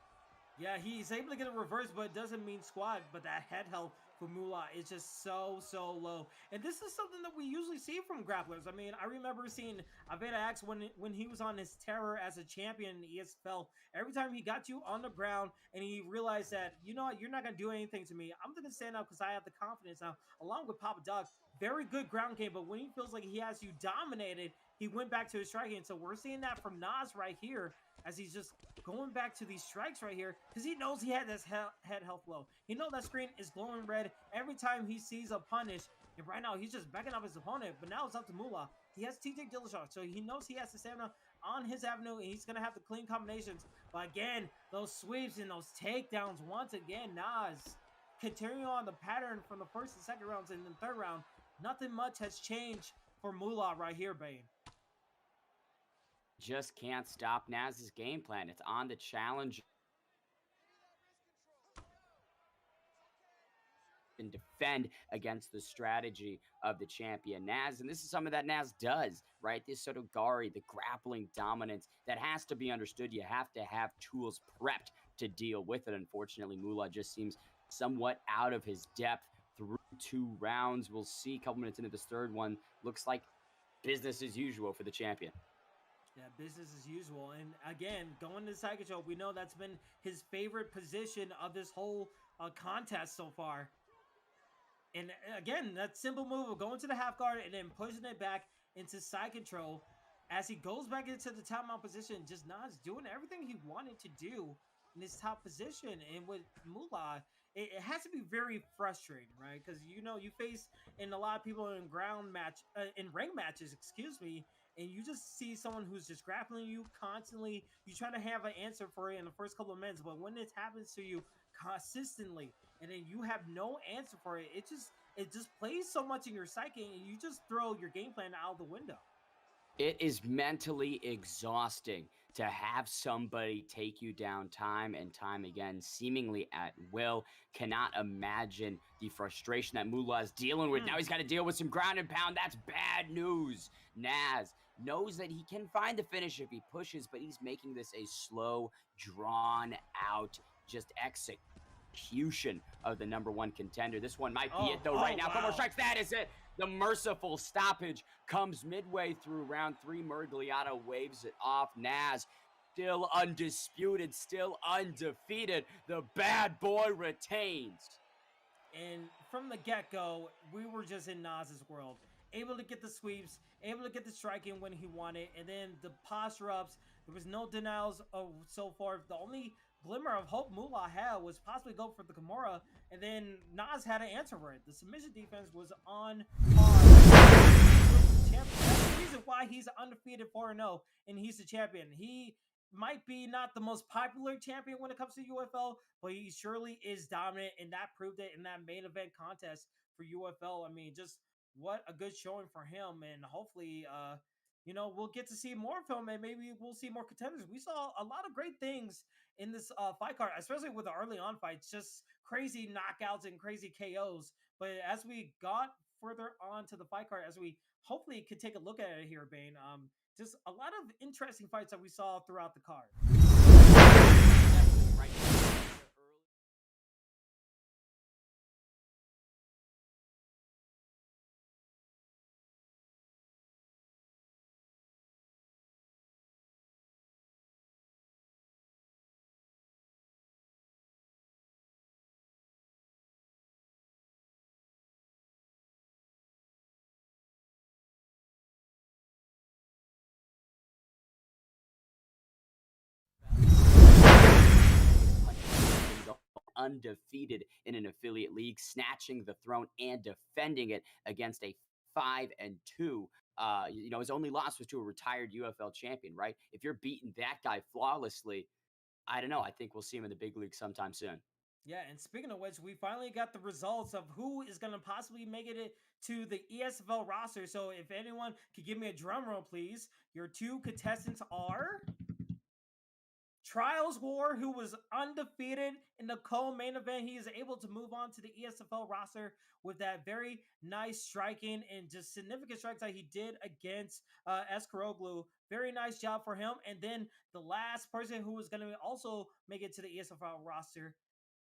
Yeah, he's able to get a reverse, but it doesn't mean squat. But that head health for Mula is just so low. And this is something that we usually see from grapplers. I mean, I remember seeing Aveda X when he was on his terror as a champion in the ESFL. Every time he got you on the ground and he realized that, you know what, you're not going to do anything to me. I'm going to stand up because I have the confidence now, along with Perp Dog. Very good ground game, but when he feels like he has you dominated, he went back to his striking. So we're seeing that from Nas right here as he's just going back to these strikes right here because he knows he had this head health low. He knows that screen is glowing red every time he sees a punish. And right now, he's just backing up his opponent. But now it's up to Mula. He has TJ Dillashaw, so he knows he has the stamina on his avenue, and he's going to have the clean combinations. But again, those sweeps and those takedowns, once again, Nas continuing on the pattern from the first and second rounds and the third round. Nothing much has changed for Mula right here, Bane. Just can't stop Nas's game plan. It's on the challenge and defend against the strategy of the champion Nas. And this is something that Nas does, right? This sort of Gari, the grappling dominance that has to be understood. You have to have tools prepped to deal with it. Unfortunately, Mula just seems somewhat out of his depth through 2 rounds. We'll see a couple minutes into this third one. Looks like business as usual for the champion. Yeah, business as usual. And again, going to side control, we know that's been his favorite position of this whole contest so far. And again, that simple move of going to the half guard and then pushing it back into side control. As he goes back into the top mount position, just Nas doing everything he wanted to do in his top position. And with Mula, it has to be very frustrating, right? Because, you know, you face in a lot of people in in ring matches, excuse me, and you just see someone who's just grappling you constantly. You try to have an answer for it in the first couple of minutes, but when it happens to you consistently and then you have no answer for it, it just plays so much in your psyche, and you just throw your game plan out the window. It is mentally exhausting to have somebody take you down time and time again, seemingly at will. Cannot imagine the frustration that Mula is dealing with. Now he's got to deal with some ground and pound. That's bad news. Naz knows that he can find the finish if he pushes, but he's making this a slow, drawn out, just execution of the number one contender. This one might be it, though, right now. Wow. 4 more strikes. That is it. The merciful stoppage comes midway through round 3. Murgliata waves it off. Naz still undisputed, still undefeated. The bad boy retains. And from the get-go, we were just in Naz's world. Able to get the sweeps, able to get the striking when he wanted, and then the posture ups. There was no denials of so forth. The only glimmer of hope Mula had was possibly go for the Kimura, and then Naz had to answer for it. The submission defense was on par. That's the reason why he's undefeated 4-0, and he's the champion. He might be not the most popular champion when it comes to UFL, but he surely is dominant, and that proved it in that main event contest for UFL. I mean, just what a good showing for him, and hopefully, we'll get to see more of him, and maybe we'll see more contenders. We saw a lot of great things in this fight card, especially with the early on fights, just crazy knockouts and crazy KOs. But as we got further on to the fight card, as we hopefully could take a look at it here, Bane, just a lot of interesting fights that we saw throughout the card. Right. Undefeated in an affiliate league, snatching the throne and defending it against a 5-2. His only loss was to a retired UFL champion, right? If you're beating that guy flawlessly, I don't know. I think we'll see him in the big league sometime soon. Yeah, and speaking of which, we finally got the results of who is going to possibly make it to the ESFL roster. So if anyone could give me a drum roll, please. Your 2 contestants are Trials War, who was undefeated in the co-main event. He is able to move on to the ESFL roster with that very nice striking and just significant strikes that he did against Escoro. Very nice job for him. And then the last person who is going to also make it to the ESFL roster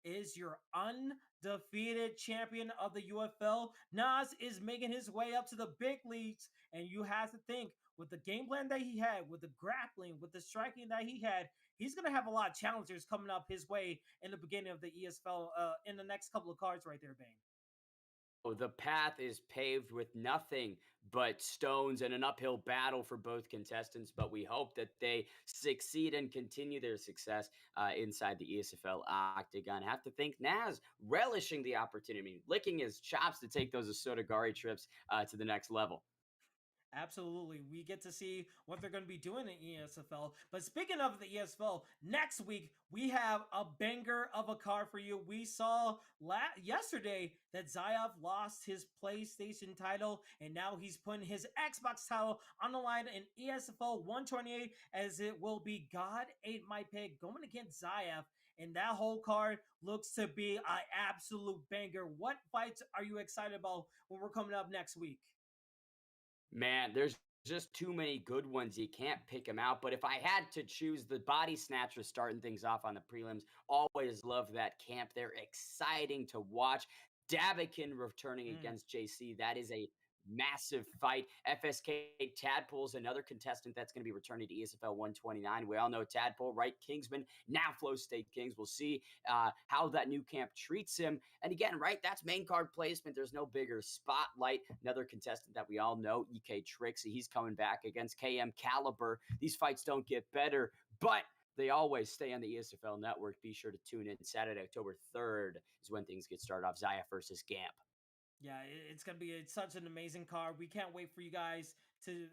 is your undefeated champion of the UFL. Naz is making his way up to the big leagues, and you have to think, with the game plan that he had, with the grappling, with the striking that he had, he's going to have a lot of challengers coming up his way in the beginning of the ESFL in the next couple of cards right there, Bane. Oh, the path is paved with nothing but stones and an uphill battle for both contestants, but we hope that they succeed and continue their success inside the ESFL octagon. I have to think Naz relishing the opportunity, licking his chops to take those Asotagari trips to the next level. Absolutely. We get to see what they're going to be doing in ESFL. But speaking of the ESFL, next week we have a banger of a card for you. We saw yesterday that Zayev lost his PlayStation title, and now he's putting his Xbox title on the line in ESFL 128, as it will be God Ate My Pig going against Zayev. And that whole card looks to be an absolute banger. What fights are you excited about when we're coming up next week? Man, there's just too many good ones. You can't pick them out. But if I had to choose, the Body Snatchers starting things off on the prelims, always love that camp. They're exciting to watch. Davikin returning against JC. That is a massive fight. FSK Tadpole's another contestant that's going to be returning to ESFL 129. We all know Tadpole, right? Kingsman, now Flow State Kings. We'll see how that new camp treats him. And again, right, that's main card placement. There's no bigger spotlight. Another contestant that we all know, EK Trixie, he's coming back against KM Caliber. These fights don't get better, but they always stay on the ESFL network. Be sure to tune in. Saturday, October 3rd is when things get started off. Zaya versus Gamp. Yeah, it's going to be such an amazing card. We can't wait for you guys to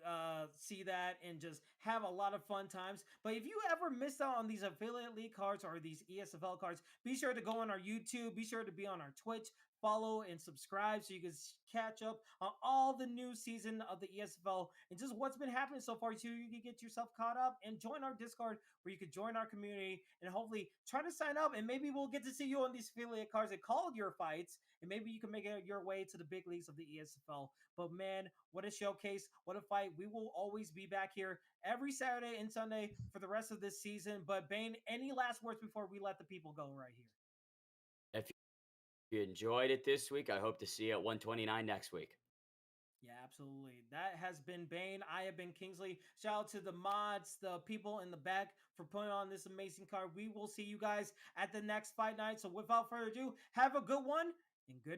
see that and just have a lot of fun times. But if you ever missed out on these affiliate league cards or these ESFL cards, be sure to go on our YouTube. Be sure to be on our Twitch. follow and subscribe so you can catch up on all the new season of the ESFL and just what's been happening so far, so you can get yourself caught up and join our Discord where you could join our community and hopefully try to sign up, and maybe we'll get to see you on these affiliate cards that called your fights, and maybe you can make it your way to the big leagues of the ESFL. But man, what a showcase, what a fight. We will always be back here every Saturday and Sunday for the rest of this season. But Bane, any last words before we let the people go right here? If you enjoyed it this week, I hope to see you at 129 next week. Yeah, absolutely. That has been Bane. I have been Kingsley. Shout out to the mods, the people in the back for putting on this amazing card. We will see you guys at the next fight night. So without further ado, have a good one and good